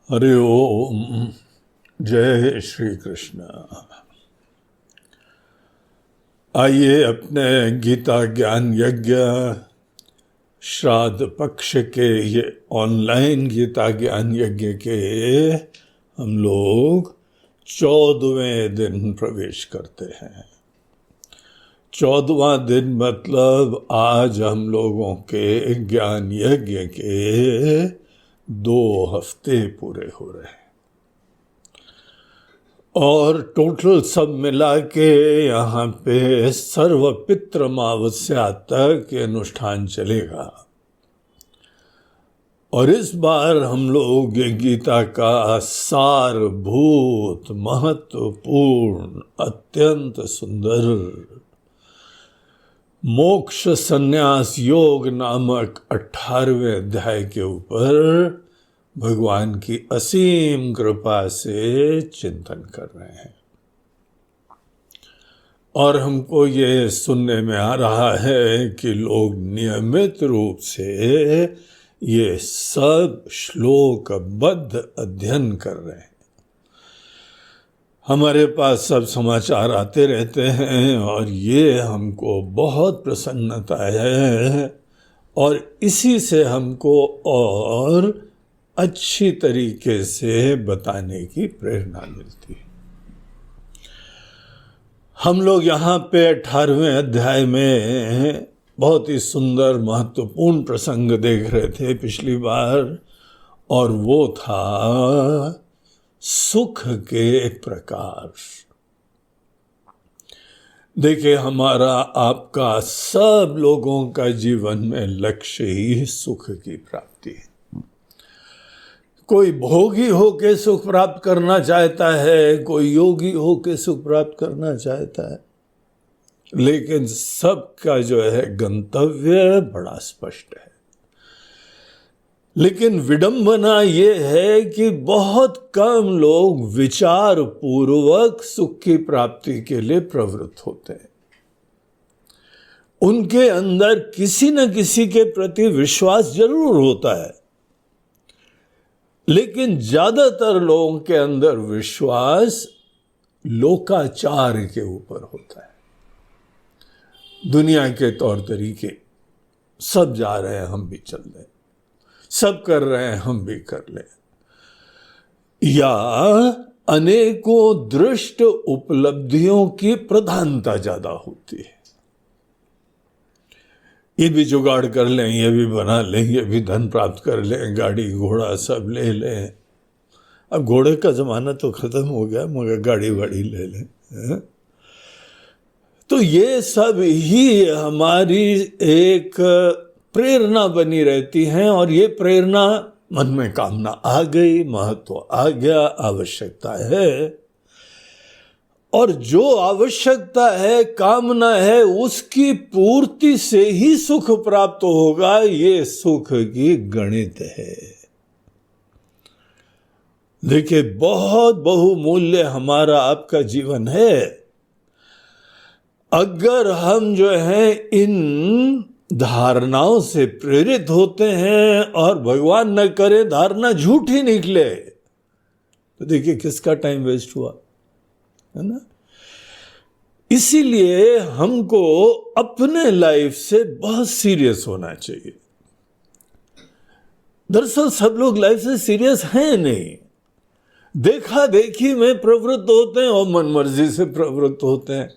हरि ओम। जय श्री कृष्ण। आइए अपने गीता ज्ञान यज्ञ श्राद्ध पक्ष के ये ऑनलाइन गीता ज्ञान यज्ञ के हम लोग 14वें दिन प्रवेश करते हैं। 14वां दिन मतलब आज हम लोगों के ज्ञान यज्ञ के 2 हफ्ते पूरे हो रहे हैं और टोटल सब मिला के यहाँ पे सर्व पितृ अमावस्या तक ये अनुष्ठान चलेगा। और इस बार हम लोग ये गीता का सारभूत महत्वपूर्ण अत्यंत सुंदर मोक्ष संन्यास योग नामक 18वें अध्याय के ऊपर भगवान की असीम कृपा से चिंतन कर रहे हैं। और हमको ये सुनने में आ रहा है कि लोग नियमित रूप से ये सब श्लोकबद्ध अध्ययन कर रहे हैं। हमारे पास सब समाचार आते रहते हैं और ये हमको बहुत प्रसन्नता है और इसी से हमको और अच्छी तरीके से बताने की प्रेरणा मिलती है। हम लोग यहाँ पे 18वें अध्याय में बहुत ही सुंदर महत्वपूर्ण प्रसंग देख रहे थे पिछली बार, और वो था सुख के प्रकार। देखिए, हमारा आपका सब लोगों का जीवन में लक्ष्य ही सुख की प्राप्ति है। कोई भोगी होके सुख प्राप्त करना चाहता है, कोई योगी होके सुख प्राप्त करना चाहता है, लेकिन सबका जो है गंतव्य बड़ा स्पष्ट है। लेकिन विडंबना ये है कि बहुत कम लोग विचार पूर्वक सुख की प्राप्ति के लिए प्रवृत्त होते हैं। उनके अंदर किसी न किसी के प्रति विश्वास जरूर होता है, लेकिन ज्यादातर लोगों के अंदर विश्वास लोकाचार के ऊपर होता है। दुनिया के तौर तरीके, सब जा रहे हैं हम भी चल रहे, सब कर रहे हैं हम भी कर लें, या अनेकों दृष्ट उपलब्धियों की प्रधानता ज्यादा होती है। ये भी जुगाड़ कर लें, ये भी बना लें, ये भी धन प्राप्त कर लें, गाड़ी घोड़ा सब ले लें। अब घोड़े का जमाना तो खत्म हो गया, मगर गाड़ी वाड़ी ले लें है? तो ये सब ही हमारी एक प्रेरणा बनी रहती है, और ये प्रेरणा मन में कामना आ गई, महत्व आ गया, आवश्यकता है, और जो आवश्यकता है, कामना है, उसकी पूर्ति से ही सुख प्राप्त होगा। ये सुख की गणित है। देखिए, बहुत बहुमूल्य हमारा आपका जीवन है। अगर हम जो है इन धारणाओं से प्रेरित होते हैं और भगवान न करे धारणा झूठी निकले, तो देखिए किसका टाइम वेस्ट हुआ, है ना। इसीलिए हमको अपने लाइफ से बहुत सीरियस होना चाहिए। दरअसल सब लोग लाइफ से सीरियस हैं नहीं, देखा देखी में प्रवृत्त होते हैं और मन मर्जी से प्रवृत्त होते हैं।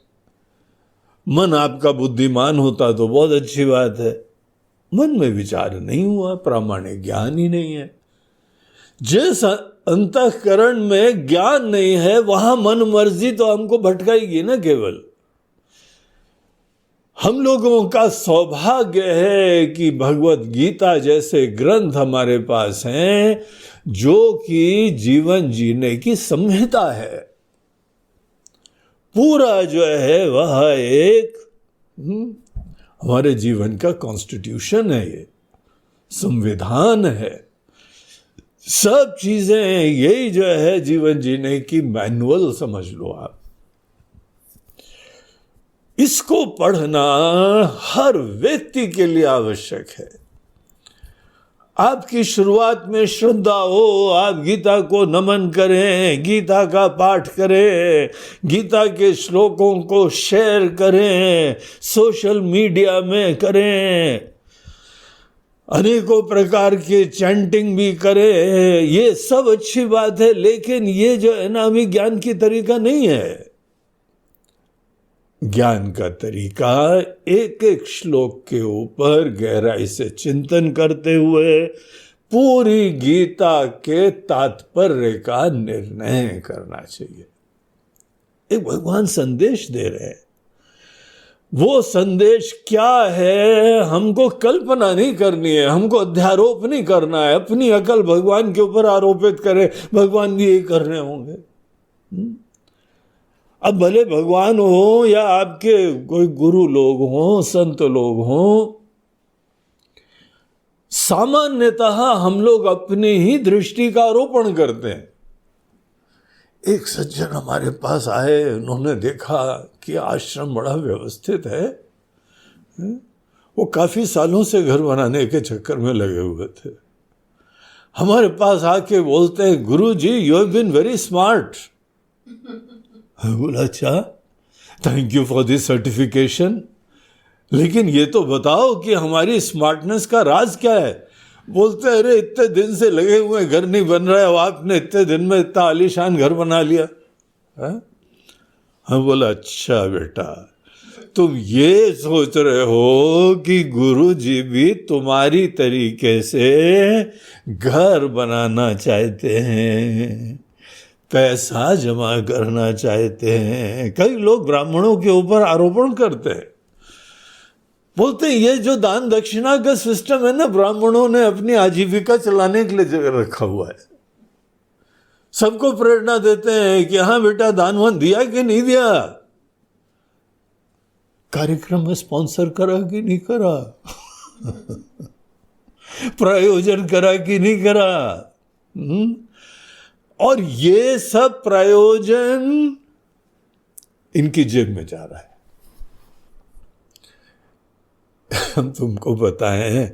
मन आपका बुद्धिमान होता तो बहुत अच्छी बात है, मन में विचार नहीं हुआ, प्रामाणिक ज्ञान ही नहीं है। जिस अंतःकरण में ज्ञान नहीं है, वहां मन मर्जी तो हमको भटकाएगी ना। केवल हम लोगों का सौभाग्य है कि भगवत गीता जैसे ग्रंथ हमारे पास हैं, जो कि जीवन जीने की संहिता है। पूरा जो है वह एक हमारे जीवन का कॉन्स्टिट्यूशन है, ये संविधान है। सब चीजें यही जो है जीवन जीने की मैनुअल समझ लो आप। इसको पढ़ना हर व्यक्ति के लिए आवश्यक है। आपकी शुरुआत में श्रद्धा हो, आप गीता को नमन करें, गीता का पाठ करें, गीता के श्लोकों को शेयर करें, सोशल मीडिया में करें, अनेकों प्रकार के चैंटिंग भी करें, ये सब अच्छी बात है, लेकिन ये जो है ना अभी ज्ञान की तरीका नहीं है। ज्ञान का तरीका एक एक श्लोक के ऊपर गहराई से चिंतन करते हुए पूरी गीता के तात्पर्य का निर्णय करना चाहिए। एक भगवान संदेश दे रहे हैं, वो संदेश क्या है हमको कल्पना नहीं करनी है, हमको अध्यारोप नहीं करना है, अपनी अकल भगवान के ऊपर आरोपित करें भगवान भी यही कर रहे होंगे। अब भले भगवान हो या आपके कोई गुरु लोग हों, संत लोग हों, सामान्यतः हम लोग अपनी ही दृष्टि का आरोपण करते हैं। एक सज्जन हमारे पास आए, उन्होंने देखा कि आश्रम बड़ा व्यवस्थित है। वो काफी सालों से घर बनाने के चक्कर में लगे हुए थे। हमारे पास आके बोलते हैं, guru ji you have been very smart. बोला अच्छा, thank you for this certification, लेकिन ये तो बताओ कि हमारी स्मार्टनेस का राज क्या है। बोलते अरे इतने दिन से लगे हुए घर नहीं बन रहा है, आपने इतने दिन में इतना आलीशान घर बना लिया। हाँ बोला अच्छा बेटा, तुम ये सोच रहे हो कि गुरु जी भी तुम्हारी तरीके से घर बनाना चाहते हैं, पैसा जमा करना चाहते हैं। कई लोग ब्राह्मणों के ऊपर आरोपण करते हैं, बोलते हैं ये जो दान दक्षिणा का सिस्टम है ना, ब्राह्मणों ने अपनी आजीविका चलाने के लिए जगह रखा हुआ है। सबको प्रेरणा देते हैं कि हाँ बेटा दान वान दिया कि नहीं दिया, कार्यक्रम में स्पॉन्सर करा कि नहीं करा, प्रायोजन करा कि नहीं करा। और ये सब प्रायोजन इनकी जेब में जा रहा है। हम तुमको बताएं,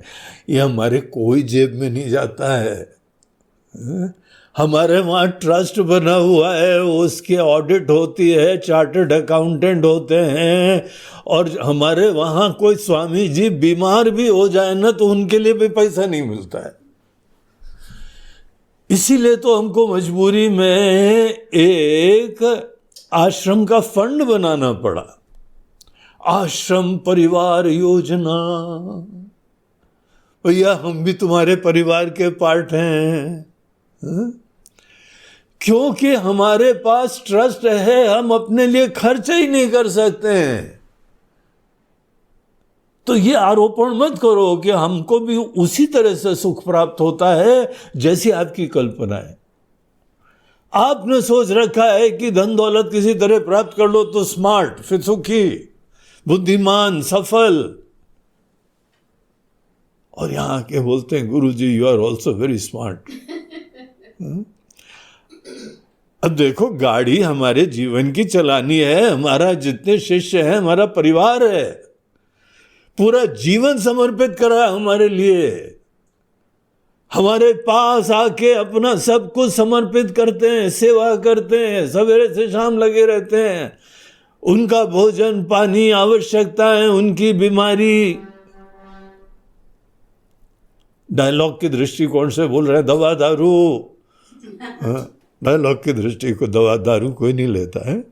ये हमारे कोई जेब में नहीं जाता है। हमारे वहाँ ट्रस्ट बना हुआ है, उसकी ऑडिट होती है, चार्टर्ड अकाउंटेंट होते हैं, और हमारे वहाँ कोई स्वामी जी बीमार भी हो जाए ना तो उनके लिए भी पैसा नहीं मिलता है। इसीलिए तो हमको मजबूरी में एक आश्रम का फंड बनाना पड़ा, आश्रम परिवार योजना। भैया हम भी तुम्हारे परिवार के पार्ट हैं, क्योंकि हमारे पास ट्रस्ट है, हम अपने लिए खर्च ही नहीं कर सकते हैं। तो ये आरोपण मत करो कि हमको भी उसी तरह से सुख प्राप्त होता है जैसी आपकी कल्पना है। आपने सोच रखा है कि धन दौलत किसी तरह प्राप्त कर लो तो स्मार्ट, फिर सुखी, बुद्धिमान, सफल, और यहां के बोलते हैं guru ji you are also very smart. अब देखो गाड़ी हमारे जीवन की चलानी है, हमारा जितने शिष्य हैं हमारा परिवार है, पूरा जीवन समर्पित करा हमारे लिए, हमारे पास आके अपना सब कुछ समर्पित करते हैं, सेवा करते हैं, सवेरे से शाम लगे रहते हैं, उनका भोजन पानी आवश्यकताएं, उनकी बीमारी। डायलॉग की दृष्टिकोण से बोल रहे हैं दवा दारू, डायलॉग की दृष्टि को दवा दारू कोई नहीं लेता है,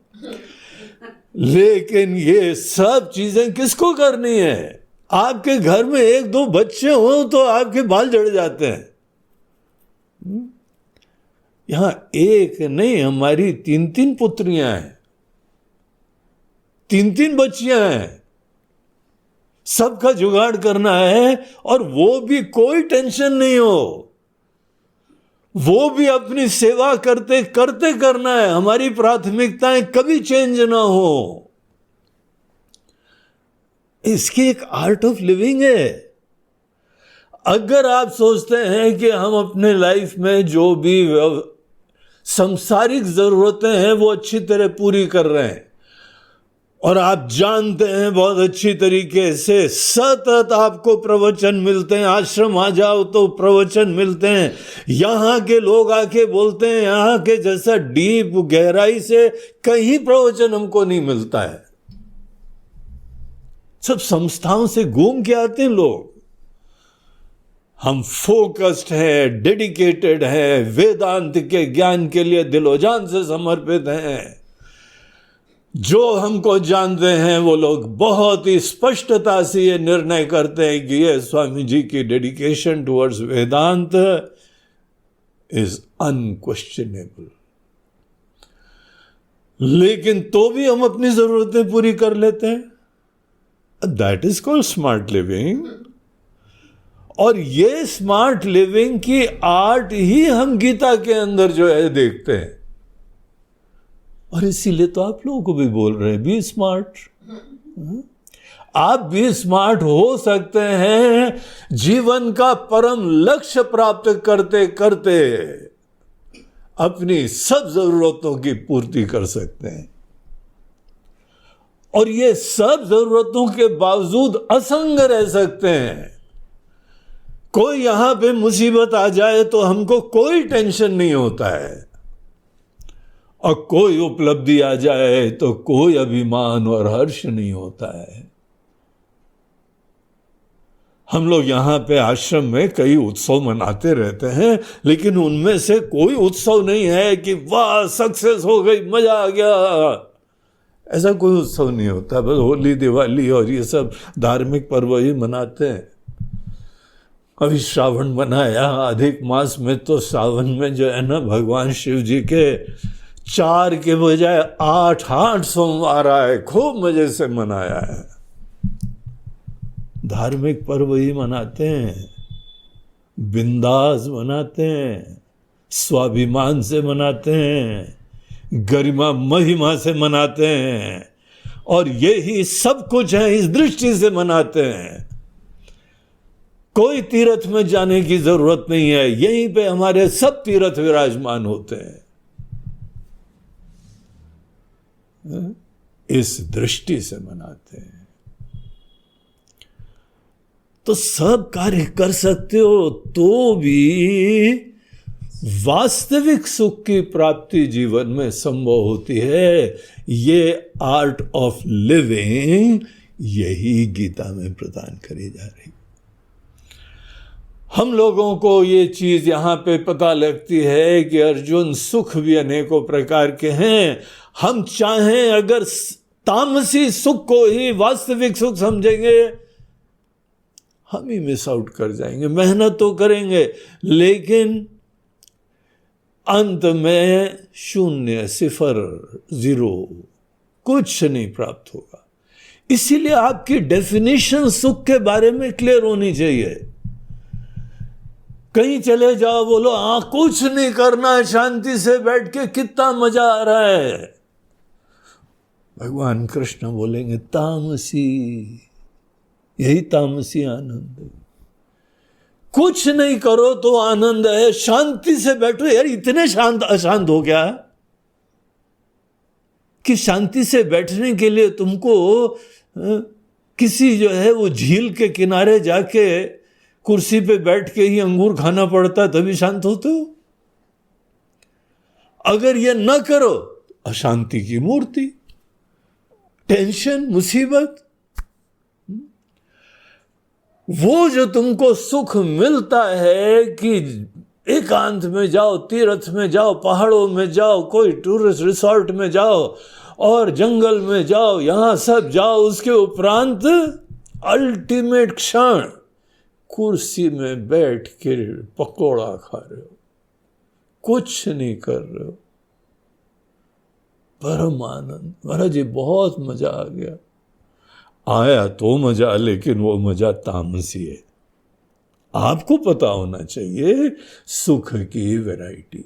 लेकिन ये सब चीजें किसको करनी है? आपके घर में एक दो बच्चे हो तो आपके बाल झड़ जाते हैं। यहां एक नहीं, हमारी 3-3 पुत्रियां हैं, 3-3 बच्चियां हैं, सबका जुगाड़ करना है, और वो भी कोई टेंशन नहीं हो, वो भी अपनी सेवा करते करते करना है। हमारी प्राथमिकताएं कभी चेंज ना हो। इसकी एक आर्ट ऑफ लिविंग है। अगर आप सोचते हैं कि हम अपने लाइफ में जो भी सांसारिक जरूरतें हैं वो अच्छी तरह पूरी कर रहे हैं, और आप जानते हैं बहुत अच्छी तरीके से, सतत आपको प्रवचन मिलते हैं। आश्रम आ जाओ तो प्रवचन मिलते हैं। यहाँ के लोग आके बोलते हैं यहाँ के जैसा डीप गहराई से कहीं प्रवचन हमको नहीं मिलता है। सब संस्थाओं से घूम के आते हैं लोग। हम फोकस्ड है, डेडिकेटेड है, वेदांत के ज्ञान के लिए दिलोजान से समर्पित हैं। जो हमको जानते हैं वो लोग बहुत ही स्पष्टता से ये निर्णय करते हैं कि ये स्वामी जी की dedication towards Vedanta is unquestionable. लेकिन तो भी हम अपनी जरूरतें पूरी कर लेते हैं। That is called smart living. और ये स्मार्ट लिविंग की आर्ट ही हम गीता के अंदर जो है देखते हैं। और इसीलिए तो आप लोगों को भी बोल रहे हैं बी स्मार्ट। आप भी स्मार्ट हो सकते हैं, जीवन का परम लक्ष्य प्राप्त करते करते अपनी सब जरूरतों की पूर्ति कर सकते हैं। और ये सब जरूरतों के बावजूद असंग रह सकते हैं। कोई यहां पे मुसीबत आ जाए तो हमको कोई टेंशन नहीं होता है, और कोई उपलब्धि आ जाए तो कोई अभिमान और हर्ष नहीं होता है। हम लोग यहाँ पे आश्रम में कई उत्सव मनाते रहते हैं, लेकिन उनमें से कोई उत्सव नहीं है कि वाह सक्सेस हो गई, मजा आ गया। ऐसा कोई उत्सव नहीं होता। बस होली, दिवाली और ये सब धार्मिक पर्व ही मनाते हैं। अभी श्रावण मनाया, अधिक मास में तो सावन में जो है ना, भगवान शिव जी के 4 के बजाय 8 सोमवार आए, खूब मजे से मनाया है। धार्मिक पर्व ही मनाते हैं, बिंदास मनाते हैं, स्वाभिमान से मनाते हैं, गरिमा महिमा से मनाते हैं, और यही सब कुछ है इस दृष्टि से मनाते हैं। कोई तीर्थ में जाने की जरूरत नहीं है, यहीं पे हमारे सब तीर्थ विराजमान होते हैं। इस दृष्टि से मनाते हैं। तो सब कार्य कर सकते हो तो भी वास्तविक सुख की प्राप्ति जीवन में संभव होती है। ये आर्ट ऑफ लिविंग यही गीता में प्रदान करी जा रही। हम लोगों को ये चीज यहां पे पता लगती है कि अर्जुन, सुख भी अनेकों प्रकार के हैं। हम चाहें अगर तामसी सुख को ही वास्तविक सुख समझेंगे, हम ही मिस आउट कर जाएंगे। मेहनत तो करेंगे लेकिन अंत में 0, 0 कुछ नहीं प्राप्त होगा। इसीलिए आपकी डेफिनेशन सुख के बारे में क्लियर होनी चाहिए। कहीं चले जाओ, बोलो कुछ नहीं करना है, शांति से बैठ के कितना मजा आ रहा है। भगवान कृष्ण बोलेंगे तामसी, यही तामसी आनंद है। कुछ नहीं करो तो आनंद है, शांति से बैठो। यार इतने शांत अशांत हो गया कि शांति से बैठने के लिए तुमको किसी जो है वो झील के किनारे जाके कुर्सी पे बैठ के ही अंगूर खाना पड़ता, तभी शांत होते हो। अगर ये न करो, अशांति की मूर्ति, टेंशन, मुसीबत। वो जो तुमको सुख मिलता है कि एकांत में जाओ, तीर्थ में जाओ, पहाड़ों में जाओ, कोई टूरिस्ट रिसोर्ट में जाओ और जंगल में जाओ, यहां सब जाओ, उसके उपरांत अल्टीमेट क्षण कुर्सी में बैठ के पकोड़ा खा रहे हो, कुछ नहीं कर रहे हो, परम आनंद। महाराज जी बहुत मजा आ गया। आया तो मजा, लेकिन वो मजा तामसी है। आपको पता होना चाहिए सुख की वैरायटी।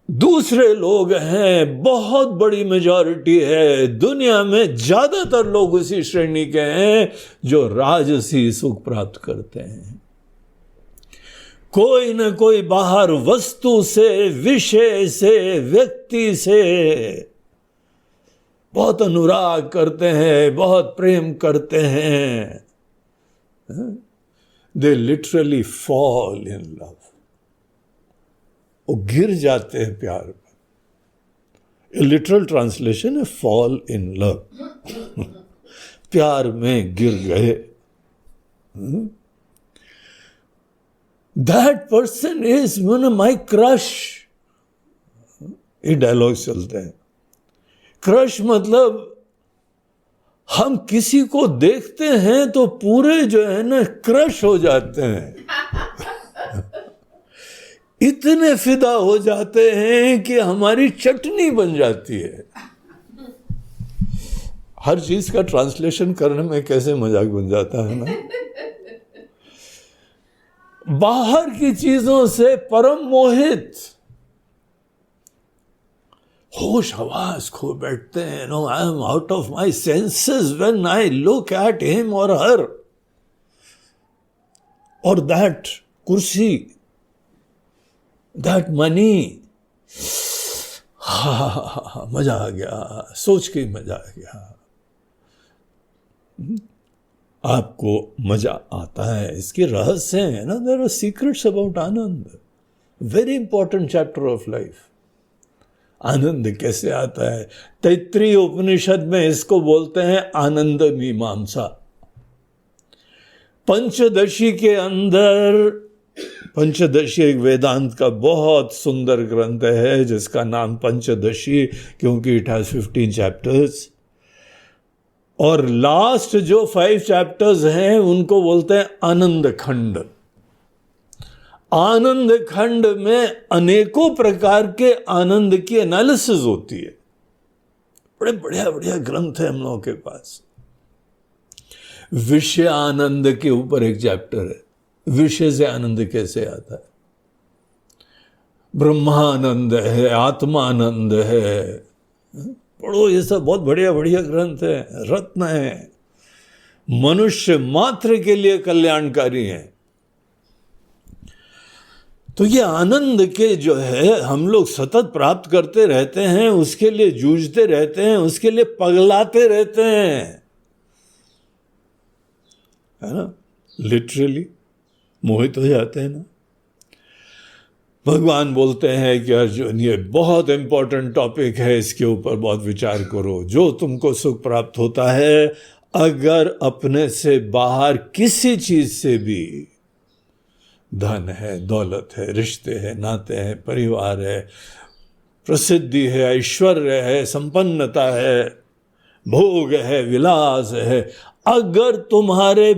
दूसरे लोग हैं, बहुत बड़ी मेजॉरिटी है दुनिया में, ज्यादातर लोग उसी श्रेणी के हैं जो राजसी सुख प्राप्त करते हैं। कोई न कोई बाहर वस्तु से, विषय से, व्यक्ति से बहुत अनुराग करते हैं, बहुत प्रेम करते हैं, they literally fall in love, वो गिर जाते हैं प्यार में। लिटरल ट्रांसलेशन है फॉल इन लव, प्यार में गिर गए। That person is my crush, ये डायलॉग चलते हैं। क्रश मतलब हम किसी को देखते हैं तो पूरे जो है ना क्रश हो जाते हैं, इतने फिदा हो जाते हैं कि हमारी चटनी बन जाती है। हर चीज का ट्रांसलेशन करने में कैसे मजाक बन जाता है ना। बाहर की चीजों से परम मोहित, होश हवास खो बैठते हैं। No, I am out of my senses when I look at him और हर, और दैट कुर्सी, दैट मनी, हा मजा आ गया, सोच के मजा आ गया। आपको मजा आता है, इसके रहस्य हैं ना, there are secrets about anand, very important chapter of life. आनंद कैसे आता है? तैत्रीय उपनिषद में इसको बोलते हैं आनंद मीमांसा। पंचदशी के अंदर, पंचदशी एक वेदांत का बहुत सुंदर ग्रंथ है जिसका नाम पंचदशी, क्योंकि इट हैज 15 चैप्टर्स, और लास्ट जो 5 चैप्टर्स हैं उनको बोलते हैं आनंद खंड। आनंद खंड में अनेकों प्रकार के आनंद की एनालिसिस होती है। बड़े बढ़िया बढ़िया ग्रंथ है हम लोगों के पास। विषय आनंद के ऊपर एक चैप्टर है, विषय से आनंद कैसे आता है। ब्रह्मानंद है, आत्मानंद है, पढ़ो, ये सब बहुत बढ़िया बढ़िया ग्रंथ है, रत्न है, मनुष्य मात्र के लिए कल्याणकारी हैं। तो ये आनंद के जो है हम लोग सतत प्राप्त करते रहते हैं, उसके लिए जूझते रहते हैं, उसके लिए पगलाते रहते हैं, है ना, लिटरली मोहित हो जाते हैं ना। भगवान बोलते हैं कि अर्जुन ये बहुत इंपॉर्टेंट टॉपिक है, इसके ऊपर बहुत विचार करो। जो तुमको सुख प्राप्त होता है, अगर अपने से बाहर किसी चीज से भी, धन है, दौलत है, रिश्ते हैं, नाते हैं, परिवार है, प्रसिद्धि है, ऐश्वर्य है, संपन्नता है, भोग है, विलास है, अगर तुम्हारे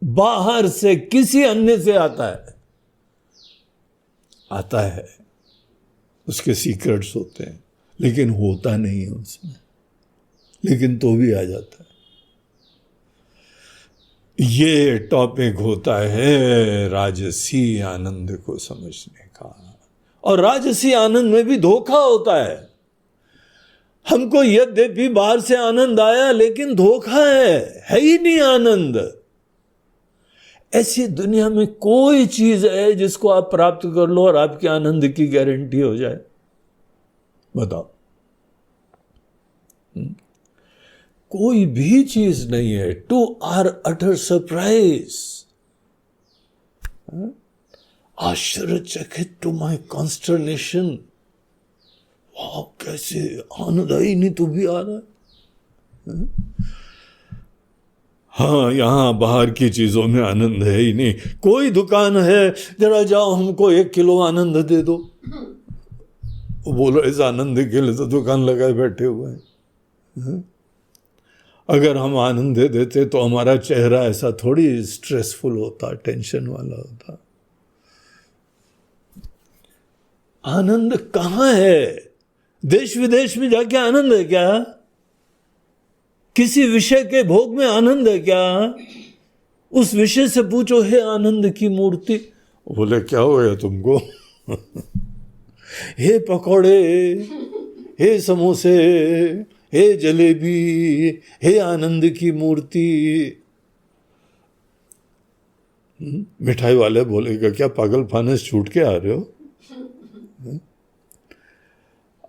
बाहर से किसी अन्य से आता है, उसके सीक्रेट्स होते हैं, लेकिन होता नहीं है उसमें, लेकिन तो भी आ जाता है। ये टॉपिक होता है राजसी आनंद को समझने का। और राजसी आनंद में भी धोखा होता है। हमको यद्यपि बाहर से आनंद आया, लेकिन धोखा है ही नहीं आनंद। ऐसी दुनिया में कोई चीज है जिसको आप प्राप्त कर लो और आपके आनंद की गारंटी हो जाए? बताओ, कोई भी चीज नहीं है। टू आर अटर सरप्राइज, आश्चर्यचकित, टू माई कॉन्स्टर्नेशन, वाह कैसे आनंद आई, नहीं तो भी आ रहा है। हाँ, यहां बाहर की चीजों में आनंद है ही नहीं। कोई दुकान है, जरा जाओ हमको 1 किलो आनंद दे दो, बोलो इस आनंद के लिए तो दुकान लगाए बैठे हुए हैं। अगर हम आनंद दे देते तो हमारा चेहरा ऐसा थोड़ी स्ट्रेसफुल होता, टेंशन वाला होता। आनंद कहाँ है? देश विदेश में जाके आनंद है क्या? किसी विषय के भोग में आनंद है क्या? उस विषय से पूछो, हे आनंद की मूर्ति, बोले क्या हो गया तुमको? हे पकौड़े, हे समोसे, हे जलेबी, हे आनंद की मूर्ति। मिठाई वाले बोलेगा क्या पागल फानस छूट के आ रहे हो?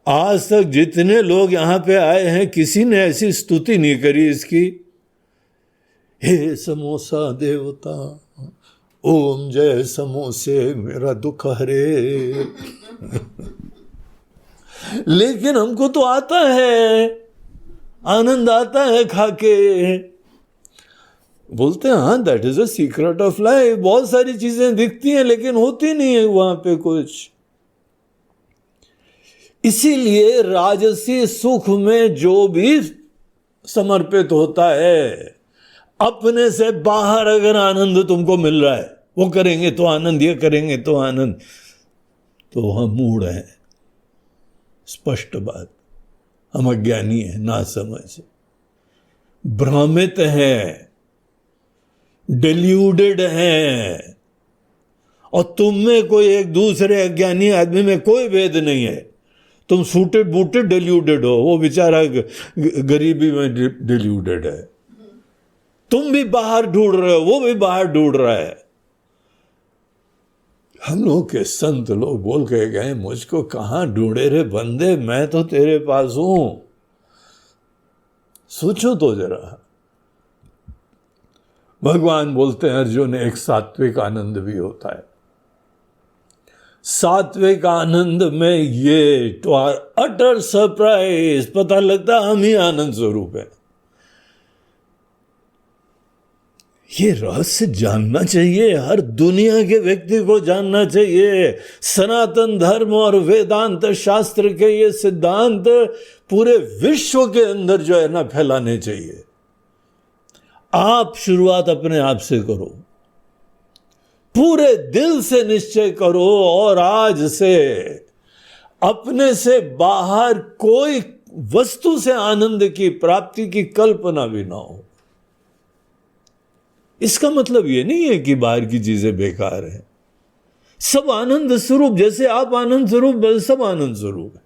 आज तक जितने लोग यहां पे आए हैं किसी ने ऐसी स्तुति नहीं करी इसकी, हे समोसा देवता ओम जय समोसे मेरा दुख हरे। लेकिन हमको तो आता है, आनंद आता है खाके। बोलते हैं हाँ that is a secret of life. बहुत सारी चीजें दिखती हैं लेकिन होती नहीं है वहां पे कुछ। इसीलिए राजसी सुख में जो भी समर्पित होता है, अपने से बाहर अगर आनंद तुमको मिल रहा है, वो करेंगे तो आनंद, ये करेंगे तो आनंद, तो हम मूढ़ हैं। स्पष्ट बात, हम अज्ञानी हैं, ना समझ, भ्रमित हैं, डिल्यूडेड हैं। और तुम में कोई एक दूसरे अज्ञानी आदमी में कोई भेद नहीं है। तुम सूटेड बूटेड डिल्यूडेड हो, वो बेचारा गरीबी में डिल्यूडेड है। तुम भी बाहर ढूंढ रहे हो, वो भी बाहर ढूंढ रहा है। हम लोग के संत लोग बोल के गए, मुझको कहां ढूंढे रे बंदे, मैं तो तेरे पास हूं। सोचो तो जरा। भगवान बोलते हैं अर्जुन, एक सात्विक आनंद भी होता है। सात्विक आनंद में ये टू आर अटर सरप्राइज पता लगता हम ही आनंद स्वरूप है। ये रहस्य जानना चाहिए, हर दुनिया के व्यक्ति को जानना चाहिए। सनातन धर्म और वेदांत शास्त्र के ये सिद्धांत पूरे विश्व के अंदर जो है ना फैलाने चाहिए। आप शुरुआत अपने आप से करो, पूरे दिल से निश्चय करो और आज से अपने से बाहर कोई वस्तु से आनंद की प्राप्ति की कल्पना भी ना हो। इसका मतलब यह नहीं है कि बाहर की चीजें बेकार है। सब आनंद स्वरूप, जैसे आप आनंद स्वरूप, सब आनंद स्वरूप है।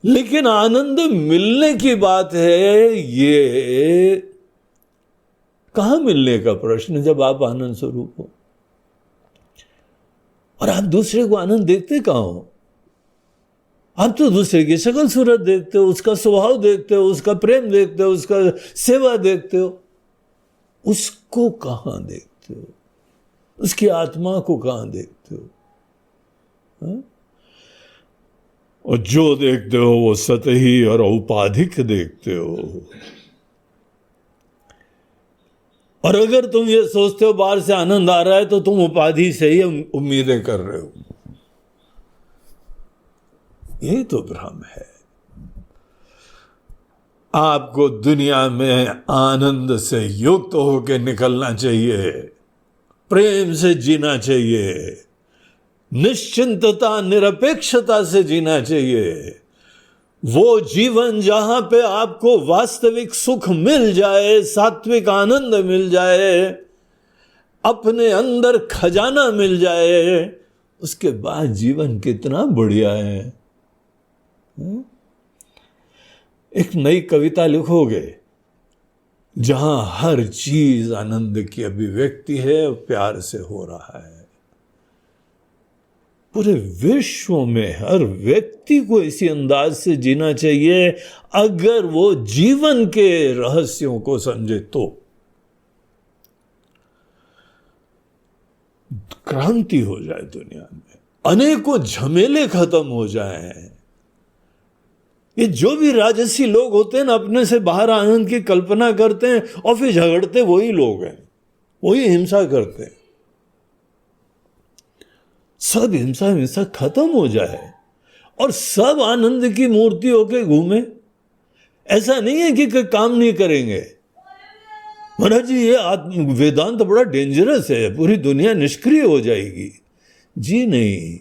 लेकिन आनंद मिलने की बात है, ये कहां मिलने का प्रश्न, जब आप आनंद स्वरूप हो और आप दूसरे को आनंद देखते कहां हो। आप तो दूसरे की शक्ल सूरत देखते हो, उसका स्वभाव देखते हो, उसका प्रेम देखते हो, उसका सेवा देखते हो। उसको कहां देखते हो, उसकी आत्मा को कहां देखते हो? हा? और जो देखते हो वो सतही और औपाधिक देखते हो। और अगर तुम ये सोचते हो बाहर से आनंद आ रहा है तो तुम उपाधि से ही उम्मीदें कर रहे हो। यही तो भ्रम है। आपको दुनिया में आनंद से युक्त होकर निकलना चाहिए, प्रेम से जीना चाहिए, निश्चिंतता निरपेक्षता से जीना चाहिए। वो जीवन जहां पे आपको वास्तविक सुख मिल जाए, सात्विक आनंद मिल जाए, अपने अंदर खजाना मिल जाए, उसके बाद जीवन कितना बढ़िया है। एक नई कविता लिखोगे जहां हर चीज आनंद की अभिव्यक्ति है, प्यार से हो रहा है। पूरे विश्व में हर व्यक्ति को इसी अंदाज से जीना चाहिए, अगर वो जीवन के रहस्यों को समझे तो। क्रांति हो जाए दुनिया में, अनेकों झमेले खत्म हो जाएं। ये जो भी राजसी लोग होते हैं ना, अपने से बाहर आनंद की कल्पना करते हैं और फिर झगड़ते वही लोग हैं, वही हिंसा करते हैं। सब हिंसा खत्म हो जाए और सब आनंद की मूर्ति होके घूमे। ऐसा नहीं है कि कोई काम नहीं करेंगे। महाराज जी ये वेदांत बड़ा डेंजरस है, पूरी दुनिया निष्क्रिय हो जाएगी। जी नहीं,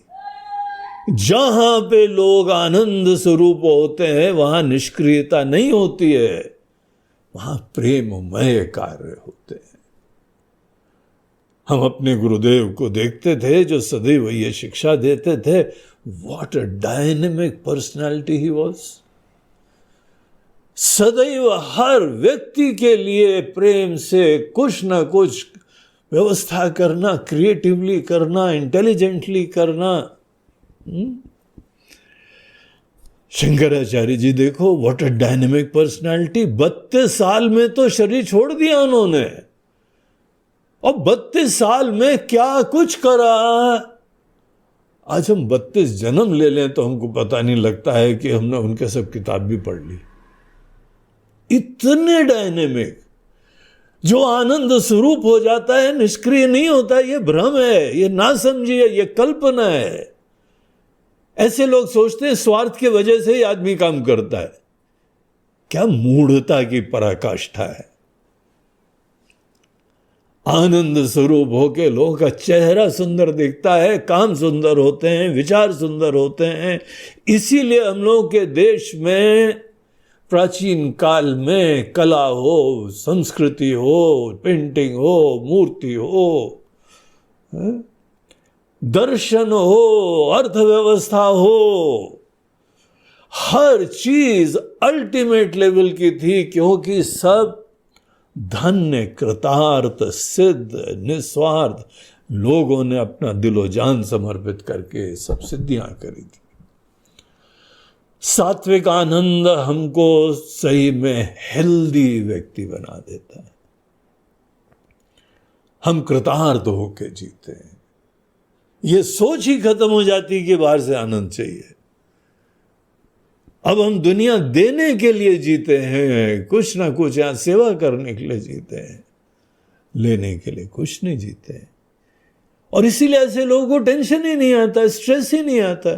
जहां पे लोग आनंद स्वरूप होते हैं वहां निष्क्रियता नहीं होती है, वहां प्रेममय कार्य होते हैं। हम अपने गुरुदेव को देखते थे जो सदैव ये शिक्षा देते थे। What a dynamic personality he was. सदैव हर व्यक्ति के लिए प्रेम से कुछ ना कुछ व्यवस्था करना, क्रिएटिवली करना, इंटेलिजेंटली करना। शंकराचार्य जी देखो, व्हाट अ डायनेमिक पर्सनालिटी। 32 साल में तो शरीर छोड़ दिया उन्होंने, और 32 साल में क्या कुछ करा। आज हम 32 जन्म ले लें तो हमको पता नहीं लगता है कि हमने उनके सब किताब भी पढ़ ली। इतने डायनेमिक, जो आनंद स्वरूप हो जाता है, निष्क्रिय नहीं होता, ये भ्रम है, ये ना समझिए, ये कल्पना है। ऐसे लोग सोचते हैं स्वार्थ की वजह से ही आदमी काम करता है। क्या मूढ़ता की पराकाष्ठा है। आनंद स्वरूप होके लोगों का चेहरा सुंदर दिखता है, काम सुंदर होते हैं, विचार सुंदर होते हैं। इसीलिए हम लोग के देश में प्राचीन काल में कला हो, संस्कृति हो, पेंटिंग हो, मूर्ति हो, दर्शन हो, अर्थव्यवस्था हो, हर चीज अल्टीमेट लेवल की थी, क्योंकि सब धन्य, कृतार्थ, सिद्ध, निस्वार्थ लोगों ने अपना दिलो जान समर्पित करके सब सिद्धियां करी थी। सात्विक आनंद हमको सही में हेल्दी व्यक्ति बना देता है। हम कृतार्थ होके जीते हैं। ये सोच ही खत्म हो जाती कि बाहर से आनंद चाहिए। अब हम दुनिया देने के लिए जीते हैं, कुछ ना कुछ यहां सेवा करने के लिए जीते हैं, लेने के लिए कुछ नहीं जीते हैं। और इसीलिए ऐसे लोगों को टेंशन ही नहीं आता, स्ट्रेस ही नहीं आता।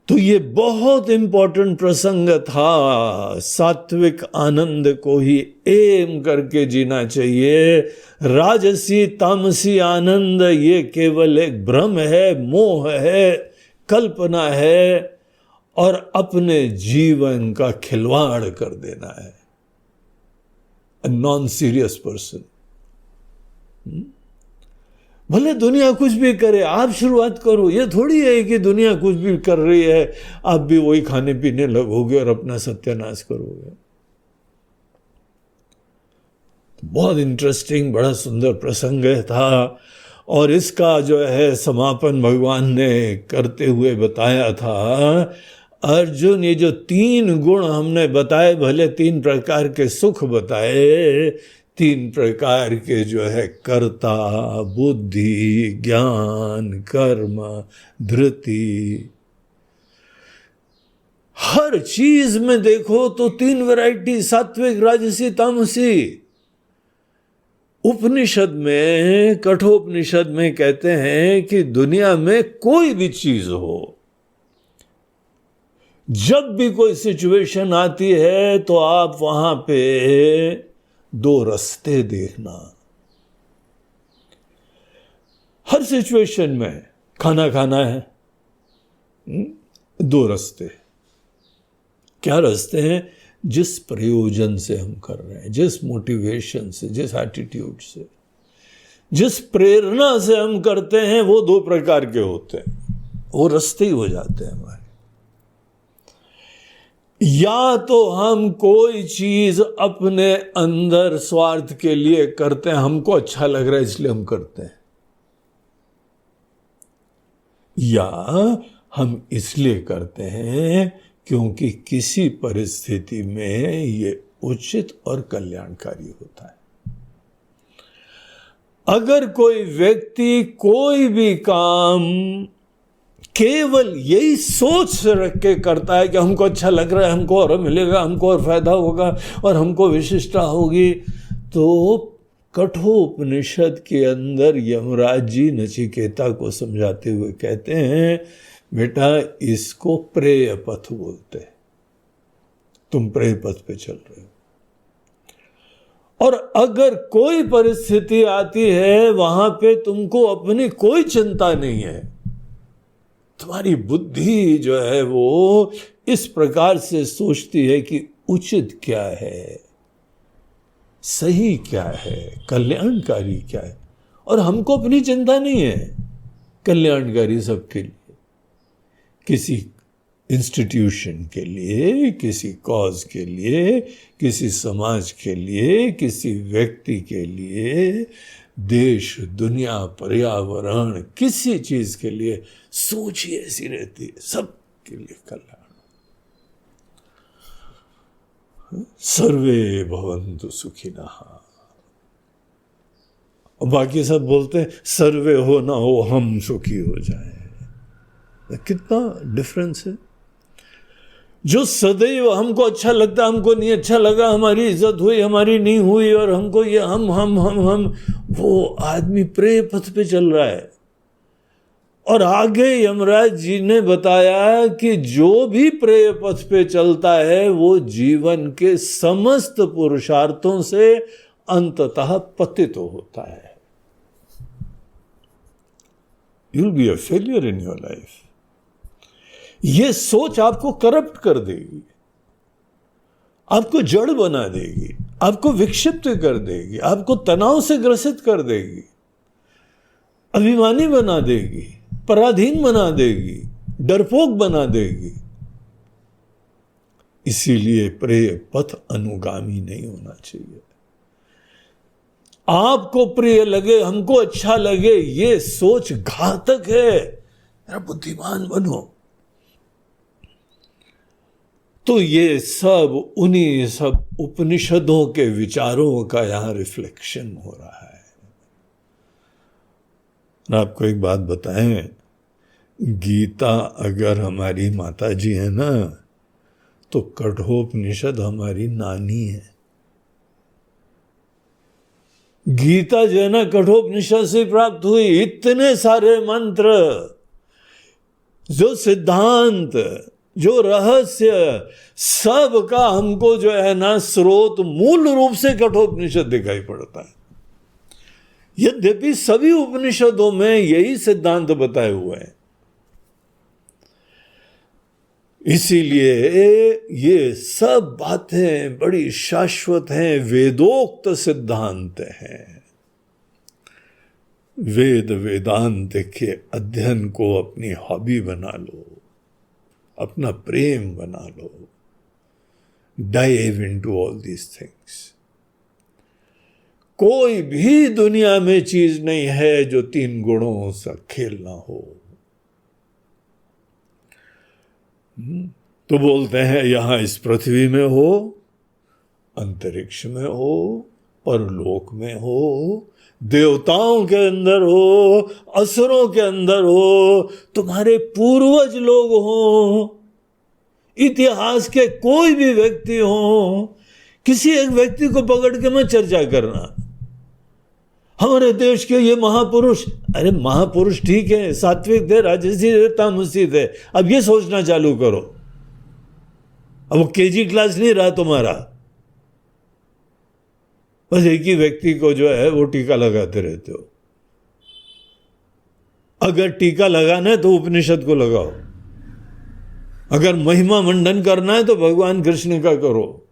तो ये बहुत इंपॉर्टेंट प्रसंग था। सात्विक आनंद को ही एम करके जीना चाहिए। राजसी तामसी आनंद ये केवल एक भ्रम है, मोह है, कल्पना है, और अपने जीवन का खिलवाड़ कर देना है। A non serious person. भले दुनिया कुछ भी करे, आप शुरुआत करो। ये थोड़ी है कि दुनिया कुछ भी कर रही है, आप भी वही खाने पीने लगोगे और अपना सत्यानाश करोगे। बहुत इंटरेस्टिंग, बड़ा सुंदर प्रसंग था। और इसका जो है समापन भगवान ने करते हुए बताया था, अर्जुन ये जो 3 गुण हमने बताए, भले 3 प्रकार के सुख बताए, 3 प्रकार के जो है कर्ता, बुद्धि, ज्ञान, कर्म, धृति, हर चीज में देखो तो 3 वैरायटी, सात्विक, राजसी, तामसी। उपनिषद में, कठोपनिषद में कहते हैं कि दुनिया में कोई भी चीज हो, जब भी कोई सिचुएशन आती है तो आप वहां पे 2 रास्ते देखना। हर सिचुएशन में खाना खाना है, 2 रास्ते। क्या रास्ते हैं? जिस प्रयोजन से हम कर रहे हैं, जिस मोटिवेशन से, जिस एटीट्यूड से, जिस प्रेरणा से हम करते हैं, वो 2 प्रकार के होते हैं। वो रास्ते ही हो जाते हैं हमारे। या तो हम कोई चीज अपने अंदर स्वार्थ के लिए करते हैं, हमको अच्छा लग रहा है इसलिए हम करते हैं, या हम इसलिए करते हैं क्योंकि किसी परिस्थिति में ये उचित और कल्याणकारी होता है। अगर कोई व्यक्ति कोई भी काम केवल यही सोच से रख के करता है कि हमको अच्छा लग रहा है, हमको और मिलेगा, हमको और फायदा होगा और हमको विशिष्टता होगी, तो कठोपनिषद के अंदर यमराज जी नचिकेता को समझाते हुए कहते हैं, बेटा इसको प्रेय पथ बोलते हैं, तुम प्रेय पथ पे चल रहे हो। और अगर कोई परिस्थिति आती है वहां पे तुमको अपनी कोई चिंता नहीं है, तुम्हारी बुद्धि जो है वो इस प्रकार से सोचती है कि उचित क्या है, सही क्या है, कल्याणकारी क्या है, और हमको अपनी चिंता नहीं है कल्याणकारी सबके लिए, किसी इंस्टीट्यूशन के लिए, किसी कॉज के लिए, किसी समाज के लिए, किसी व्यक्ति के लिए देश, दुनिया, पर्यावरण, किसी चीज के लिए सोच ही ऐसी रहती है, सबके लिए कल्याण। सर्वे भवन्तु सुखिनः। और बाकी सब बोलते हैं सर्वे हो ना हो हम सुखी हो जाए। कितना डिफरेंस है। जो सदैव हमको अच्छा लगता, हमको नहीं अच्छा लगा, हमारी इज्जत हुई, हमारी नहीं हुई, और हमको ये हम, वो आदमी प्रेय पथ पे चल रहा है। और आगे यमराज जी ने बताया कि जो भी प्रेय पथ पे चलता है वो जीवन के समस्त पुरुषार्थों से अंततः पतित होता है। You'll be a failure in your life. ये सोच आपको करप्ट कर देगी, आपको जड़ बना देगी, आपको विक्षिप्त कर देगी, आपको तनाव से ग्रसित कर देगी, अभिमानी बना देगी, पराधीन बना देगी, डरपोक बना देगी। इसीलिए प्रेय पथ अनुगामी नहीं होना चाहिए। आपको प्रिय लगे, हमको अच्छा लगे, ये सोच घातक है। मेरा बुद्धिमान बनो। तो ये सब उन्हीं सब उपनिषदों के विचारों का यहां रिफ्लेक्शन हो रहा है। आपको एक बात बताएं, गीता अगर हमारी माता जी है ना, तो कठोपनिषद हमारी नानी है। गीता जो है ना कठोपनिषद से प्राप्त हुई। इतने सारे मंत्र, जो सिद्धांत, जो रहस्य, सब का हमको जो है ना स्रोत मूल रूप से कठोपनिषद दिखाई पड़ता है। यद्यपि सभी उपनिषदों में यही सिद्धांत बताए हुए हैं। इसीलिए ये सब बातें बड़ी शाश्वत हैं, वेदोक्त सिद्धांत हैं। वेद वेदांत के अध्ययन को अपनी हॉबी बना लो, अपना प्रेम बना लो। Dive into all these things. कोई भी दुनिया में चीज नहीं है जो 3 गुणों से खेल ना हो। तो बोलते हैं यहां इस पृथ्वी में हो, अंतरिक्ष में हो, परलोक में हो, देवताओं के अंदर हो, असुरों के अंदर हो, तुम्हारे पूर्वज लोग हो, इतिहास के कोई भी व्यक्ति हो, किसी एक व्यक्ति को पकड़ के मत चर्चा करना। हमारे देश के ये महापुरुष, अरे महापुरुष ठीक है, सात्विक थे, राजसी थे, तामसी थे। अब ये सोचना चालू करो। अब वो केजी क्लास नहीं रहा तुम्हारा। बस एक ही व्यक्ति को जो है वो टीका लगाते रहते हो। अगर टीका लगाना है तो उपनिषद को लगाओ। अगर महिमा मंडन करना है तो भगवान कृष्ण का करो,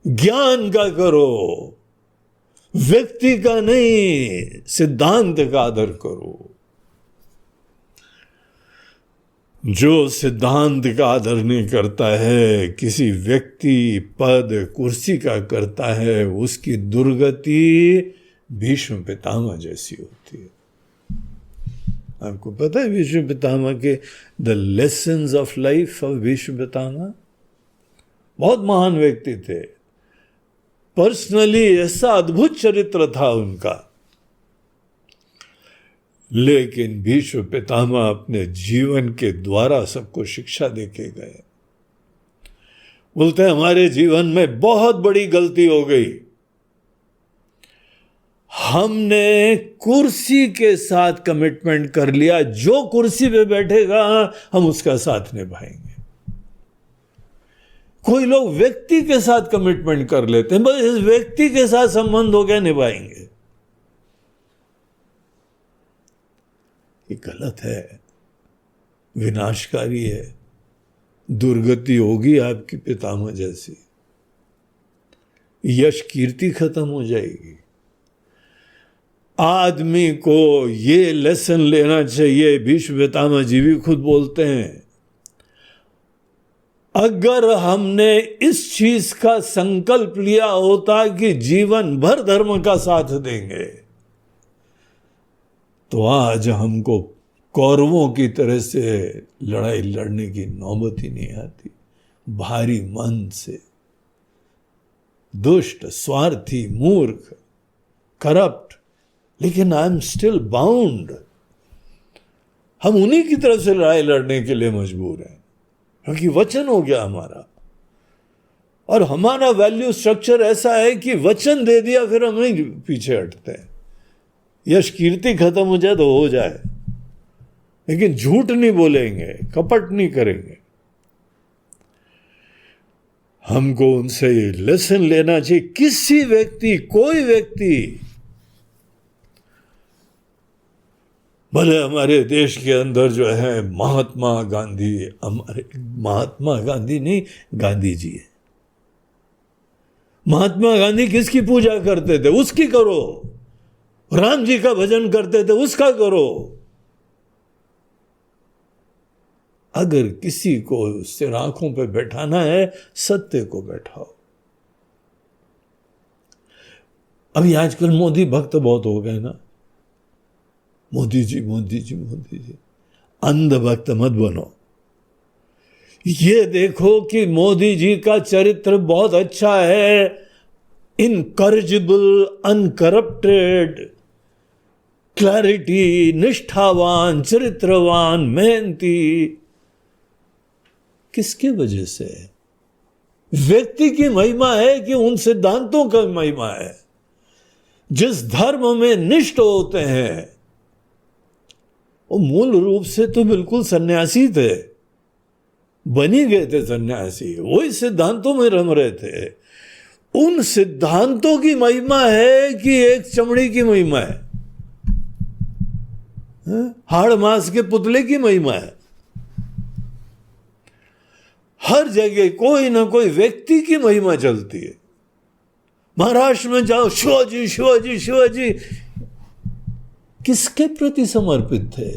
ज्ञान का करो, व्यक्ति का नहीं, सिद्धांत का आदर करो। जो सिद्धांत का आदर नहीं करता है, किसी व्यक्ति, पद, कुर्सी का करता है, उसकी दुर्गति भीष्म पितामह जैसी होती है। आपको पता है भीष्म पितामह के the lessons of life of Bhishma Pitamah? बहुत महान व्यक्ति थे। पर्सनली ऐसा अद्भुत चरित्र था उनका, लेकिन भीष्म पितामह अपने जीवन के द्वारा सबको शिक्षा देके गए। बोलते हैं हमारे जीवन में बहुत बड़ी गलती हो गई। हमने कुर्सी के साथ कमिटमेंट कर लिया, जो कुर्सी पे बैठेगा हम उसका साथ निभाएंगे। कोई लोग व्यक्ति के साथ कमिटमेंट कर लेते हैं, बस इस व्यक्ति के साथ संबंध हो गया, निभाएंगे। ये गलत है, विनाशकारी है, दुर्गति होगी आपकी पितामह जैसी, यश कीर्ति खत्म हो जाएगी। आदमी को ये लेसन लेना चाहिए। भीष्म पितामह जी भी खुद बोलते हैं, अगर हमने इस चीज का संकल्प लिया होता कि जीवन भर धर्म का साथ देंगे, तो आज हमको कौरवों की तरह से लड़ाई लड़ने की नौबत ही नहीं आती। भारी मन से, दुष्ट, स्वार्थी, मूर्ख, करप्ट, लेकिन आई एम स्टिल बाउंड। हम उन्हीं की तरफ से लड़ाई लड़ने के लिए मजबूर हैं, क्योंकि वचन हो गया हमारा। और हमारा वैल्यू स्ट्रक्चर ऐसा है कि वचन दे दिया, फिर हम नहीं पीछे हटते हैं। यश कीर्ति खत्म हो जाए तो हो जाए, लेकिन झूठ नहीं बोलेंगे, कपट नहीं करेंगे। हमको उनसे लेसन लेना चाहिए। किसी व्यक्ति, कोई व्यक्ति, भले हमारे देश के अंदर जो है महात्मा गांधी, हमारे महात्मा गांधी नहीं, गांधी जी है। महात्मा गांधी किसकी पूजा करते थे? उसकी करो। राम जी का भजन करते थे, उसका करो। अगर किसी को सिर आंखों पे बैठाना है, सत्य को बैठाओ। अभी आजकल मोदी भक्त बहुत हो गए ना, मोदी जी मोदी जी मोदी जी। अंध भक्त मत बनो। ये देखो कि मोदी जी का चरित्र बहुत अच्छा है, इनकरेजिबल, अनकरप्टेड, क्लैरिटी, निष्ठावान, चरित्रवान, मेहनती। किसके वजह से? व्यक्ति की महिमा है कि उन सिद्धांतों का महिमा है। जिस धर्म में निष्ठ होते हैं, वो मूल रूप से तो बिल्कुल सन्यासी थे, बनी गए थे सन्यासी, वही सिद्धांतों में रम रहे थे। उन सिद्धांतों की महिमा है कि एक चमड़ी की महिमा है, हाड़ मांस के पुतले की महिमा है। हर जगह कोई ना कोई व्यक्ति की महिमा चलती है। महाराष्ट्र में जाओ, शिवाजी शिवाजी शिवाजी। किसके प्रति समर्पित थे?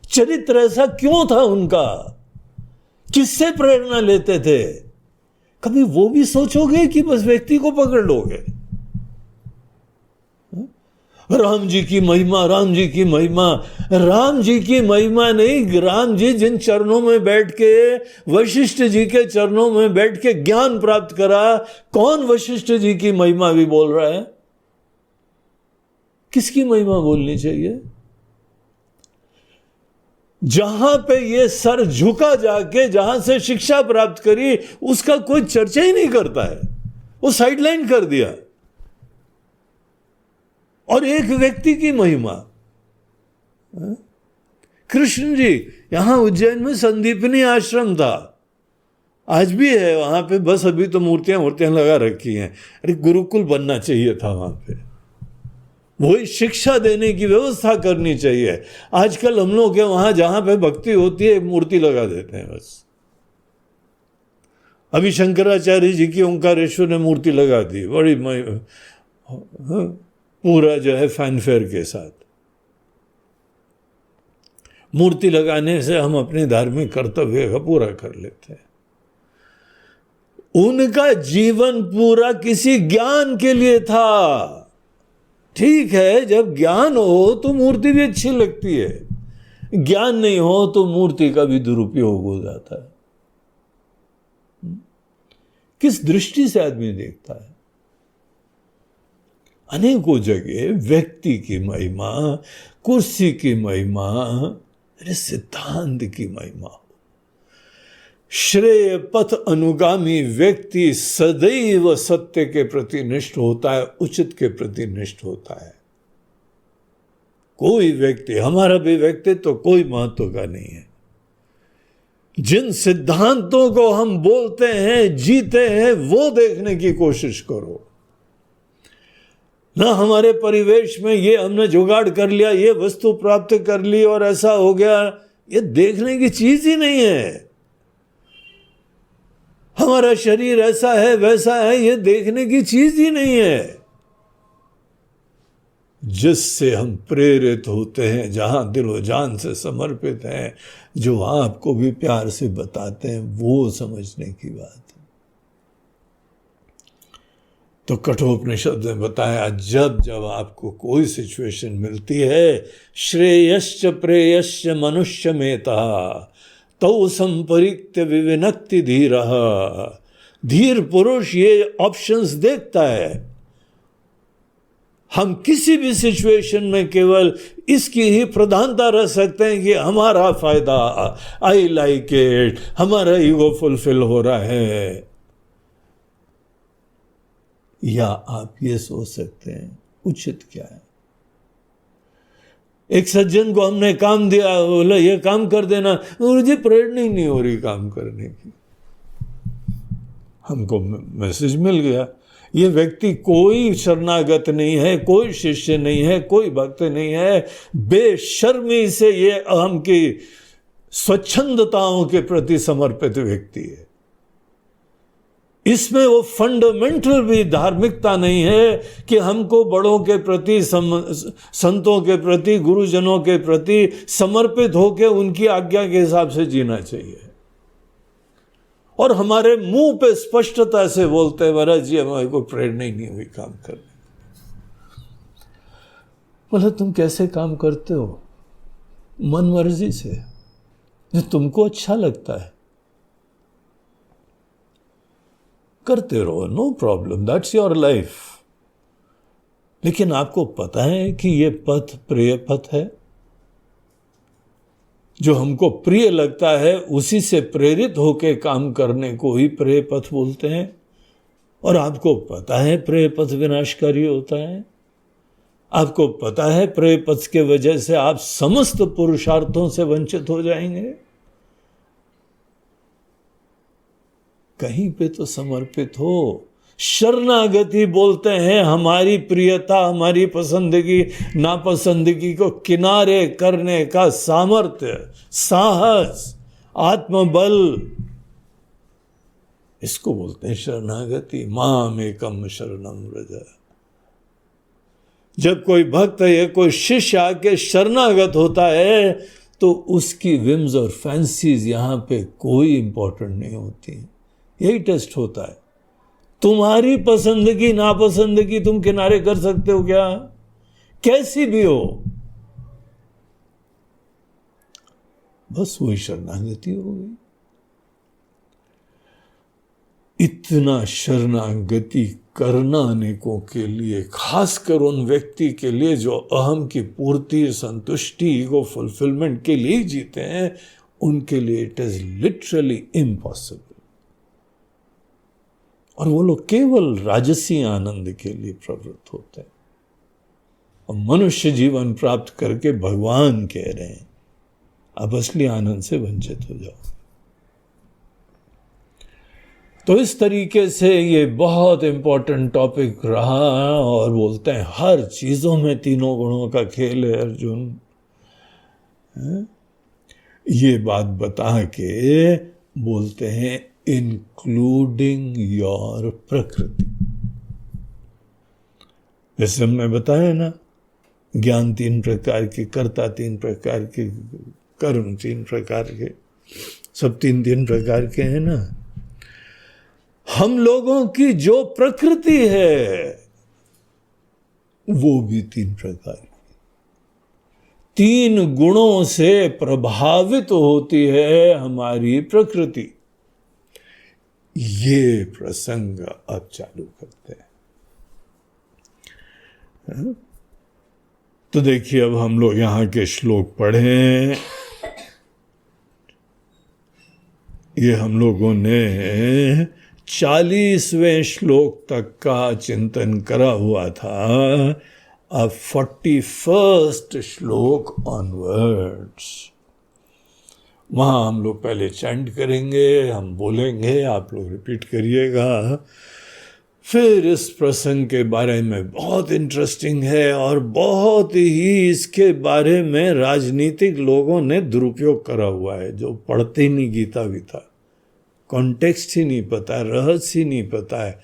चरित्र ऐसा क्यों था उनका? किससे प्रेरणा लेते थे? कभी वो भी सोचोगे कि बस व्यक्ति को पकड़ लोगे? राम जी की महिमा, राम जी की महिमा। राम जी की महिमा नहीं, राम जी जिन चरणों में बैठ के, वशिष्ठ जी के चरणों में बैठ के ज्ञान प्राप्त करा, कौन वशिष्ठ जी की महिमा भी बोल रहा है? किसकी महिमा बोलनी चाहिए? जहां पे ये सर झुका जाके जहां से शिक्षा प्राप्त करी, उसका कोई चर्चा ही नहीं करता है, वो साइडलाइन कर दिया। और एक व्यक्ति की महिमा, कृष्ण जी, यहां उज्जैन में संदीपनी आश्रम था, आज भी है वहां पे, बस अभी तो मूर्तियां लगा रखी हैं। अरे गुरुकुल बनना चाहिए था वहां पे, वही शिक्षा देने की व्यवस्था करनी चाहिए। आजकल हम लोग के वहां जहां पे भक्ति होती है, मूर्ति लगा देते हैं बस। अभी शंकराचार्य जी की ओंकारेश्वर ने मूर्ति लगा दी, बड़ी पूरा जो है फैनफेयर के साथ। मूर्ति लगाने से हम अपने धार्मिक कर्तव्य का पूरा कर लेते हैं। उनका जीवन पूरा किसी ज्ञान के लिए था। ठीक है, जब ज्ञान हो तो मूर्ति भी अच्छी लगती है, ज्ञान नहीं हो तो मूर्ति का भी दुरुपयोग हो जाता है। किस दृष्टि से आदमी देखता है? अनेकों जगह व्यक्ति की महिमा, कुर्सी की महिमा, सिद्धांत की महिमा हो। श्रेय पथ अनुगामी व्यक्ति सदैव सत्य के प्रति निष्ठ होता है, उचित के प्रति निष्ठ होता है। कोई व्यक्ति, हमारा भी व्यक्तित्व तो कोई महत्व का नहीं है। जिन सिद्धांतों को हम बोलते हैं, जीते हैं, वो देखने की कोशिश करो। ना हमारे परिवेश में ये हमने जुगाड़ कर लिया, ये वस्तु प्राप्त कर ली और ऐसा हो गया, ये देखने की चीज ही नहीं है। हमारा शरीर ऐसा है वैसा है, ये देखने की चीज ही नहीं है। जिससे हम प्रेरित होते हैं, जहाँ दिलो जान से समर्पित हैं, जो आपको भी प्यार से बताते हैं, वो समझने की बात है। तो कठोपनिषद ने बताया, जब जब आपको कोई सिचुएशन मिलती है, श्रेयश्च प्रेयश्च मनुष्य मेता तो संपरिक्त विविनक्ति धीरः। धीर पुरुष ये ऑप्शंस देखता है। हम किसी भी सिचुएशन में केवल इसकी ही प्रधानता रख सकते हैं कि हमारा फायदा, आई लाइक इट, हमारा ईगो फुलफिल हो रहा है। या आप ये सोच सकते हैं उचित क्या है। एक सज्जन को हमने काम दिया, बोला ये काम कर देना, मुझे प्रेरणा ही नहीं हो रही काम करने की। हमको मैसेज मिल गया, ये व्यक्ति कोई शरणागत नहीं है, कोई शिष्य नहीं है, कोई भक्त नहीं है, बेशर्मी से ये अहम की स्वच्छंदताओं के प्रति समर्पित व्यक्ति है। इसमें वो फंडामेंटल भी धार्मिकता नहीं है कि हमको बड़ों के प्रति, संतों के प्रति, गुरुजनों के प्रति समर्पित होकर उनकी आज्ञा के हिसाब से जीना चाहिए। और हमारे मुंह पे स्पष्टता से बोलते हैं, महाराज जी हमारे को प्रेरणा ही नहीं हुई काम करने। बोला तुम कैसे काम करते हो? मन मर्जी से, जो तुमको अच्छा लगता है करते रहो, no problem, that's your life. लेकिन आपको पता है कि ये पथ प्रिय पथ है, जो हमको प्रिय लगता है उसी से प्रेरित होकर काम करने को ही प्रिय पथ बोलते हैं। और आपको पता है प्रिय पथ विनाशकारी होता है। आपको पता है प्रिय पथ के वजह से आप समस्त पुरुषार्थों से वंचित हो जाएंगे। कहीं पे तो समर्पित हो। शरणागति बोलते हैं हमारी प्रियता, हमारी पसंदगी नापसंदगी को किनारे करने का सामर्थ्य, साहस, आत्मबल, इसको बोलते हैं शरणागति। माम एकम शरणम व्रज। जब कोई भक्त या कोई शिष्य आके शरणागत होता है तो उसकी विम्स और फैंसीज यहां पे कोई इंपॉर्टेंट नहीं होती। यही टेस्ट होता है। तुम्हारी पसंदगी नापसंदगी तुम किनारे कर सकते हो क्या? कैसी भी हो, बस वही शरणागति हो गई। इतना शरणागति करना अनेकों के लिए, खासकर उन व्यक्ति के लिए जो अहम की पूर्ति, संतुष्टि, ईगो फुलफिलमेंट के लिए जीते हैं, उनके लिए इट इज लिटरली इम्पॉसिबल। और वो लोग केवल राजसी आनंद के लिए प्रवृत्त होते हैं। और मनुष्य जीवन प्राप्त करके भगवान कह रहे हैं अब असली आनंद से वंचित हो जाओ। तो इस तरीके से ये बहुत इंपॉर्टेंट टॉपिक रहा। और बोलते हैं हर चीजों में तीनों गुणों का खेल है अर्जुन। ये बात बता के बोलते हैं इंक्लूडिंग योर प्रकृति। जैसे हमने बताया ना, ज्ञान 3 प्रकार के, कर्ता 3 प्रकार के, कर्म 3 प्रकार के, सब 3 प्रकार के हैं ना। हम लोगों की जो प्रकृति है वो भी 3 प्रकार की, 3 गुणों से प्रभावित होती है हमारी प्रकृति। ये प्रसंग अब चालू करते हैं। तो देखिए अब हम लोग यहां के श्लोक पढ़ें। ये हम लोगों ने 40वें श्लोक तक का चिंतन करा हुआ था। अब 41st श्लोक ऑनवर्ड्स, वहां हम लोग पहले चैंट करेंगे, हम बोलेंगे, आप लोग रिपीट करिएगा। फिर इस प्रसंग के बारे में बहुत इंटरेस्टिंग है और बहुत ही इसके बारे में राजनीतिक लोगों ने दुरुपयोग करा हुआ है, जो पढ़ते ही नहीं गीता वीता, कॉन्टेक्स्ट ही नहीं पता, रहस्य ही नहीं पता है।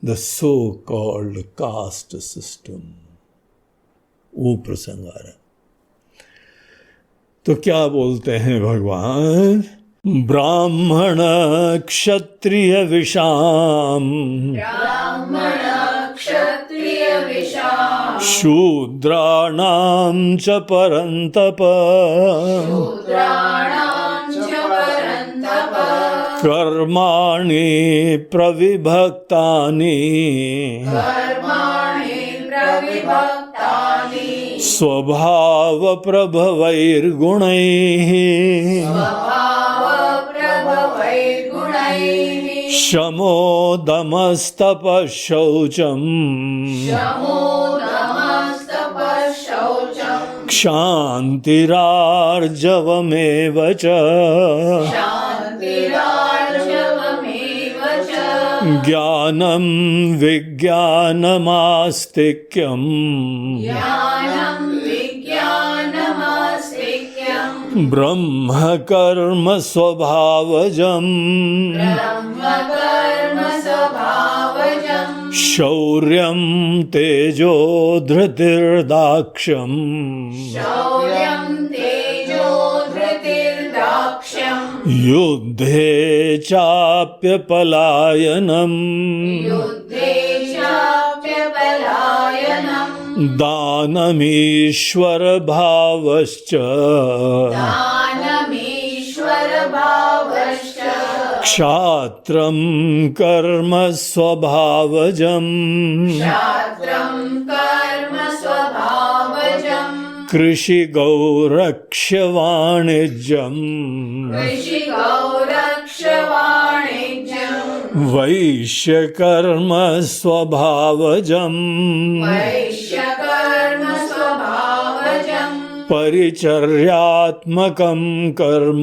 The so called caste system, वो प्रसंग आ रहा है। तो क्या बोलते हैं भगवान, ब्राह्मण क्षत्रिय विषाम शूद्राणां च परन्तप कर्माणि प्रविभक्तानि स्वभाव प्रभवैर्गुणैः शमो दमस्तपः शौचम् क्षान्तिरार्जवमेव च ज्ञानं विज्ञानमास्तिक्यम् ब्रह्म कर्म स्वभावजम् शौर्यं तेजो धृतिर्दाक्ष्यम् युद्धे चाप्यपलायनम् दानमीश्वर भावश्च क्षात्रं कर्म स्वभावजम् कृषि गौरक्ष्य वाणिज्यम् वैश्य कर्म स्वभावजम् परिचर्यात्मकं कर्म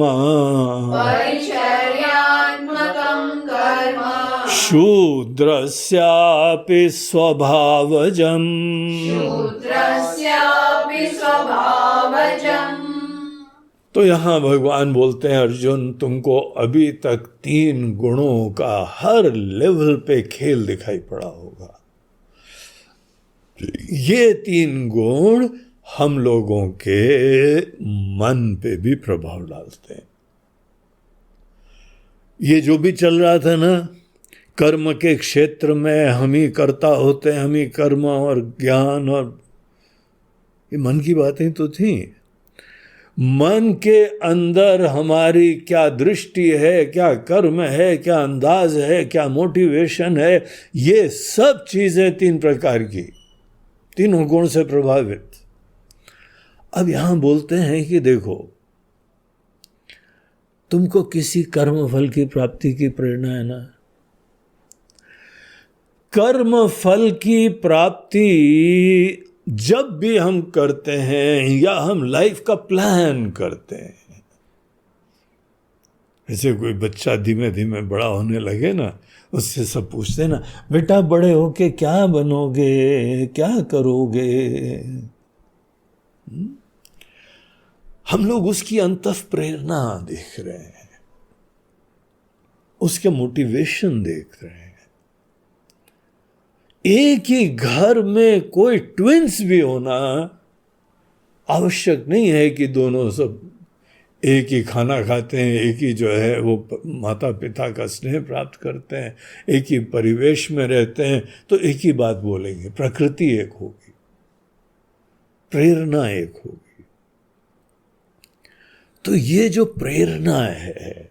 शूद्रस्यापि स्वभावजम्। तो यहाँ भगवान बोलते हैं, अर्जुन तुमको अभी तक 3 गुणों का हर लेवल पे खेल दिखाई पड़ा होगा। ये 3 गुण हम लोगों के मन पे भी प्रभाव डालते हैं। ये जो भी चल रहा था ना, कर्म के क्षेत्र में हम ही कर्ता होते हैं, हम ही कर्म और ज्ञान, और ये मन की बातें तो थी। मन के अंदर हमारी क्या दृष्टि है, क्या कर्म है, क्या अंदाज है, क्या मोटिवेशन है, ये सब चीजें 3 प्रकार की, 3 गुण से प्रभावित। अब यहां बोलते हैं कि देखो, तुमको किसी कर्म फल की प्राप्ति की प्रेरणा है ना, कर्म फल की प्राप्ति जब भी हम करते हैं या हम लाइफ का प्लान करते हैं, जैसे कोई बच्चा धीमे धीमे बड़ा होने लगे ना, उससे सब पूछते हैं ना, बेटा बड़े होके क्या बनोगे, क्या करोगे। हम लोग उसकी अंतः प्रेरणा देख रहे हैं, उसके मोटिवेशन देख रहे हैं। एक ही घर में कोई ट्विंस भी होना आवश्यक नहीं है कि दोनों सब एक ही खाना खाते हैं, एक ही जो है वो माता पिता का स्नेह प्राप्त करते हैं, एक ही परिवेश में रहते हैं, तो एक ही बात बोलेंगे। प्रकृति एक होगी, प्रेरणा एक होगी। तो ये जो प्रेरणा है,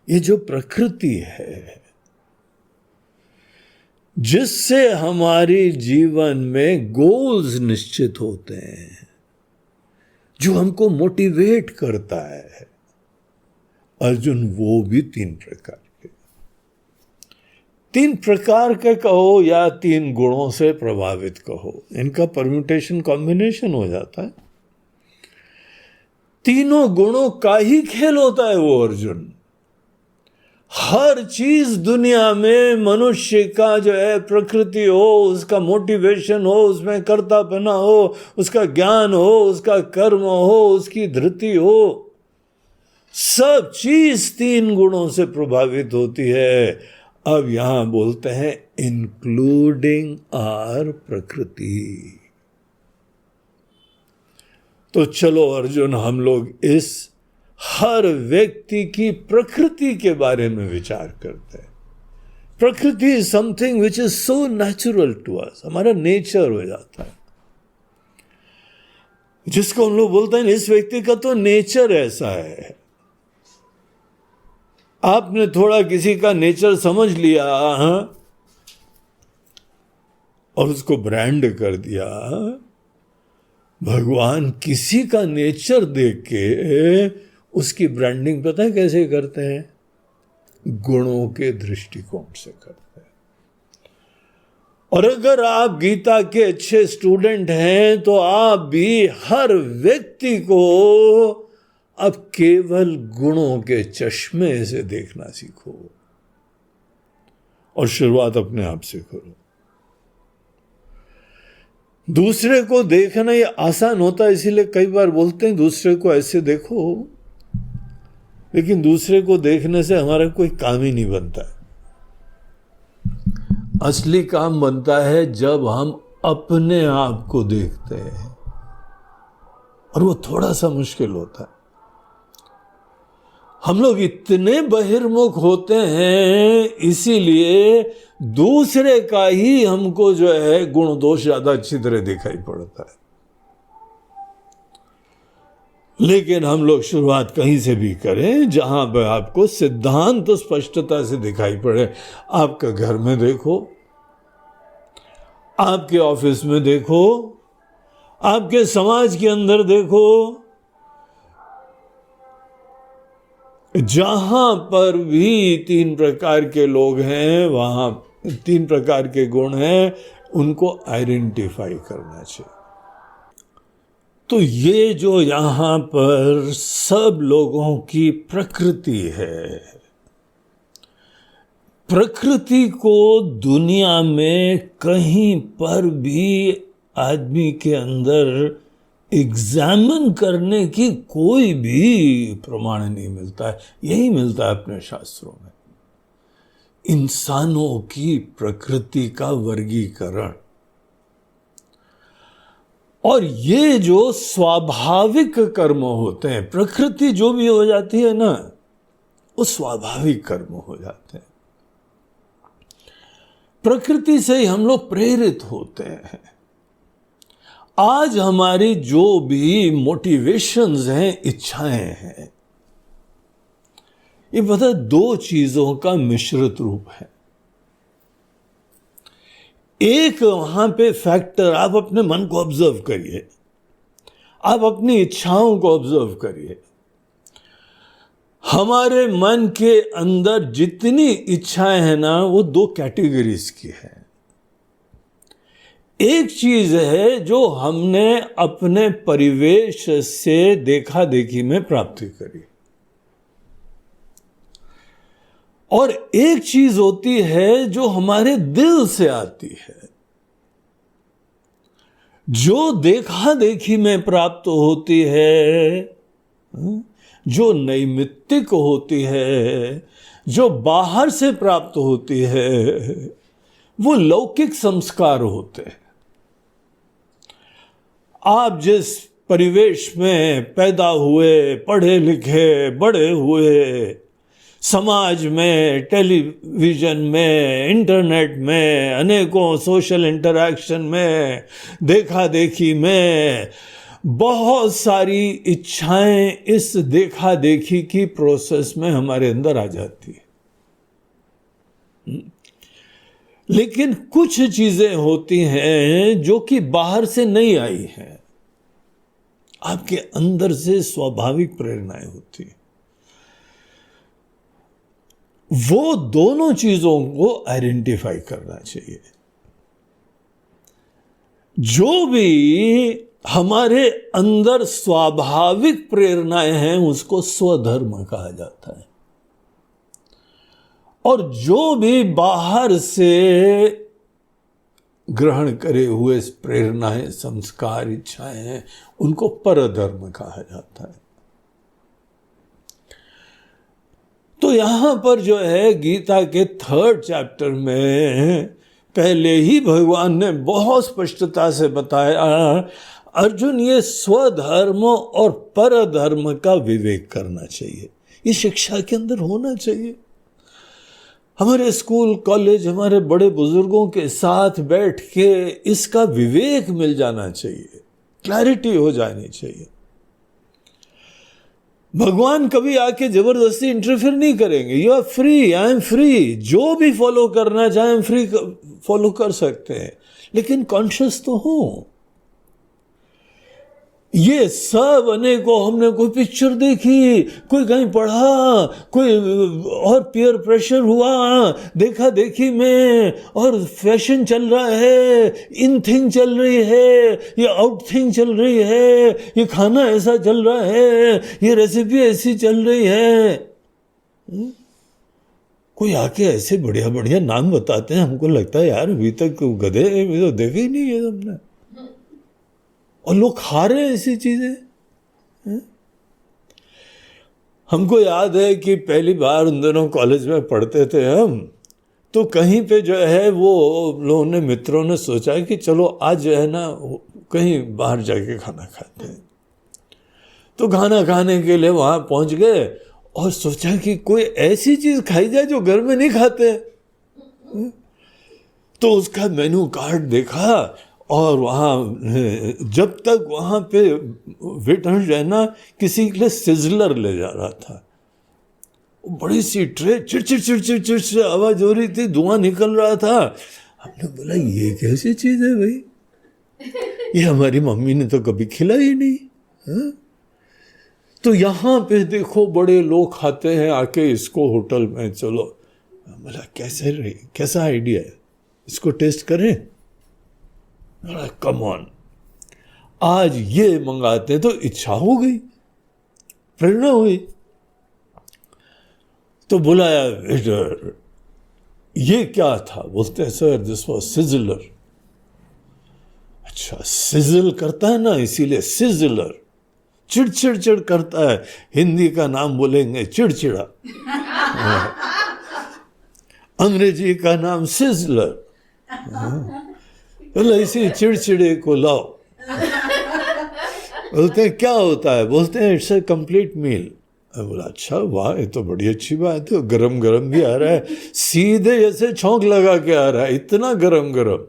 ये जो प्रकृति है, जिससे हमारी जीवन में गोल्स निश्चित होते हैं, जो हमको मोटिवेट करता है, अर्जुन वो भी 3 प्रकार के, 3 प्रकार के कहो या 3 गुणों से प्रभावित कहो, इनका परम्यूटेशन कॉम्बिनेशन हो जाता है। 3 गुणों का ही खेल होता है वो अर्जुन। हर चीज दुनिया में मनुष्य का जो है प्रकृति हो, उसका मोटिवेशन हो, उसमें कर्तापना हो, उसका ज्ञान हो, उसका कर्म हो, उसकी धृति हो, सब चीज 3 गुणों से प्रभावित होती है। अब यहां बोलते हैं इंक्लूडिंग आवर प्रकृति। तो चलो अर्जुन, हम लोग इस हर व्यक्ति की प्रकृति के बारे में विचार करते हैं। प्रकृति is something which is so natural to us, हमारा नेचर हो जाता है, जिसको हम लोग बोलते हैं इस व्यक्ति का तो नेचर ऐसा है। आपने थोड़ा किसी का नेचर समझ लिया और उसको ब्रांड कर दिया। भगवान किसी का नेचर देख के उसकी ब्रांडिंग पता है कैसे करते हैं? गुणों के दृष्टिकोण से करते हैं। और अगर आप गीता के अच्छे स्टूडेंट हैं तो आप भी हर व्यक्ति को अब केवल गुणों के चश्मे से देखना सीखो और शुरुआत अपने आप से करो। दूसरे को देखना ये आसान होता है, इसीलिए कई बार बोलते हैं दूसरे को ऐसे देखो, लेकिन दूसरे को देखने से हमारा कोई काम ही नहीं बनता है। असली काम बनता है जब हम अपने आप को देखते हैं, और वो थोड़ा सा मुश्किल होता है। हम लोग इतने बहिर्मुख होते हैं, इसीलिए दूसरे का ही हमको जो है गुण दोष ज्यादा अच्छी तरह दिखाई पड़ता है। लेकिन हम लोग शुरुआत कहीं से भी करें जहां पर आपको सिद्धांत तो स्पष्टता से दिखाई पड़े। आपका घर में देखो, आपके ऑफिस में देखो, आपके समाज के अंदर देखो, जहां पर भी 3 प्रकार के लोग हैं, वहां 3 प्रकार के गुण हैं, उनको आइडेंटिफाई करना चाहिए। तो ये जो यहां पर सब लोगों की प्रकृति है, प्रकृति को दुनिया में कहीं पर भी आदमी के अंदर एग्जामिन करने की कोई भी प्रमाण नहीं मिलता है। यही मिलता है अपने शास्त्रों में, इंसानों की प्रकृति का वर्गीकरण। और ये जो स्वाभाविक कर्म होते हैं, प्रकृति जो भी हो जाती है ना, वो स्वाभाविक कर्म हो जाते हैं। प्रकृति से ही हम लोग प्रेरित होते हैं। आज हमारी जो भी मोटिवेशंस हैं, इच्छाएं हैं, ये पता 2 चीजों का मिश्रित रूप है। एक वहां पे फैक्टर, आप अपने मन को ऑब्जर्व करिए, आप अपनी इच्छाओं को ऑब्जर्व करिए। हमारे मन के अंदर जितनी इच्छाएं हैं ना, वो 2 कैटेगरीज की है। एक चीज है जो हमने अपने परिवेश से देखा देखी में प्राप्ति करी, और एक चीज होती है जो हमारे दिल से आती है। जो देखा देखी में प्राप्त होती है, जो नैमित्तिक होती है, जो बाहर से प्राप्त होती है, वो लौकिक संस्कार होते हैं। आप जिस परिवेश में पैदा हुए, पढ़े लिखे, बड़े हुए, समाज में, टेलीविजन में, इंटरनेट में, अनेकों सोशल इंटरैक्शन में, देखा देखी में, बहुत सारी इच्छाएं इस देखा देखी की प्रोसेस में हमारे अंदर आ जाती है। लेकिन कुछ चीजें होती हैं जो कि बाहर से नहीं आई हैं, आपके अंदर से स्वाभाविक प्रेरणाएं होती हैं। वो दोनों चीजों को आइडेंटिफाई करना चाहिए। जो भी हमारे अंदर स्वाभाविक प्रेरणाएं हैं, उसको स्वधर्म कहा जाता है। और जो भी बाहर से ग्रहण करे हुए प्रेरणाएं, संस्कार, इच्छाएं हैं, उनको परधर्म कहा जाता है। तो यहां पर जो है गीता के 3rd चैप्टर में पहले ही भगवान ने बहुत स्पष्टता से बताया, अर्जुन, ये स्वधर्म और परधर्म का विवेक करना चाहिए, ये शिक्षा के अंदर होना चाहिए। हमारे स्कूल कॉलेज हमारे बड़े बुजुर्गों के साथ बैठ के इसका विवेक मिल जाना चाहिए, क्लैरिटी हो जानी चाहिए। भगवान कभी आके जबरदस्ती इंटरफेयर नहीं करेंगे। You are free, I am free, जो भी फॉलो करना चाहे फ्री फॉलो कर सकते हैं, लेकिन कॉन्शियस तो हो। ये सब अनेकों, हमने कोई पिक्चर देखी, कोई कहीं पढ़ा, कोई और पीयर प्रेशर हुआ, देखा देखी में, और फैशन चल रहा है, इन थिंग चल रही है, ये आउट थिंग चल रही है, ये खाना ऐसा चल रहा है, ये रेसिपी ऐसी चल रही है। कोई आके ऐसे बढ़िया बढ़िया नाम बताते हैं, हमको लगता है यार अभी तक गधे तो देखे ही नहीं है हमने, और लोग खा रहे हैं ऐसी चीजें। हमको याद है कि पहली बार उन दिनों कॉलेज में पढ़ते थे हम, तो कहीं पे जो है वो लोगों ने, मित्रों ने सोचा कि चलो आज जो है ना कहीं बाहर जाके खाना खाते हैं। तो खाना खाने के लिए वहां पहुंच गए और सोचा कि कोई ऐसी चीज खाई जाए जो घर में नहीं खाते। तो उसका मेनू कार्ड देखा, और वहाँ जब तक वहाँ पे वेटर जो है ना किसी के लिए सिजलर ले जा रहा था, बड़ी सी ट्रे, चिड़चिड़ चिड़चिड़ चिड़ से आवाज हो रही थी, धुआं निकल रहा था। हमने बोला ये कैसी चीज है भाई, ये हमारी मम्मी ने तो कभी खिलाई नहीं। हा? तो यहाँ पे देखो बड़े लोग खाते हैं आके इसको होटल में, चलो। बोला कैसा आइडिया है, इसको टेस्ट करें। कम ऑन, आज ये मंगाते, तो इच्छा हो गई, प्रेरणा हुई। तो बुलाया वेटर, ये क्या था? बोलते हैं सर दिस वाज सिजलर। अच्छा, सिजल करता है ना, इसीलिए सिजलर। चिड़चिड़ चिड़ करता है, हिंदी का नाम बोलेंगे चिड़चिड़ा। अंग्रेजी का नाम सिजलर। बोला इसी चिड़चिड़े को लाओ। बोलते हैं क्या होता है? बोलते हैं इट्स अ कंप्लीट मील। बोला अच्छा, वाह, ये तो बड़ी अच्छी बात है, गरम गरम भी आ रहा है, सीधे जैसे छौंक लगा के आ रहा है, इतना गरम गरम।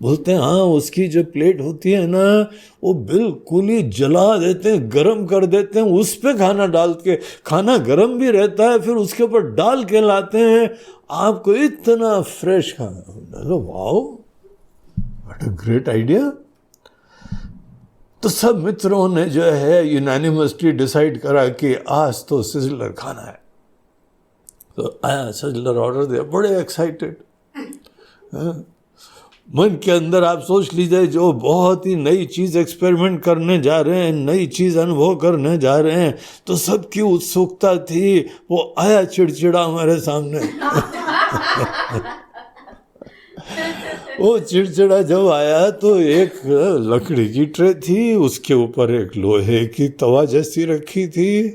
बोलते हैं हाँ, उसकी जो प्लेट होती है ना, वो बिल्कुल ही जला देते हैं, गरम कर देते हैं, उस पे खाना डाल के, खाना गरम भी रहता है, फिर उसके ऊपर डाल के लाते हैं आपको, इतना फ्रेश खाना। Wow, what a great idea. तो सब मित्रों ने जो है यूनानिमसली डिसाइड करा कि आज तो सिजलर खाना है। तो आया, सिजलर ऑर्डर दिया, बड़े एक्साइटेड। मन के अंदर आप सोच लीजिए, जो बहुत ही नई चीज एक्सपेरिमेंट करने जा रहे हैं, नई चीज अनुभव करने जा रहे हैं, तो सबकी उत्सुकता थी। वो आया चिड़चिड़ा हमारे सामने। वो चिड़चिड़ा जब आया तो एक लकड़ी की ट्रे थी, उसके ऊपर एक लोहे की तवा जैसी रखी थी,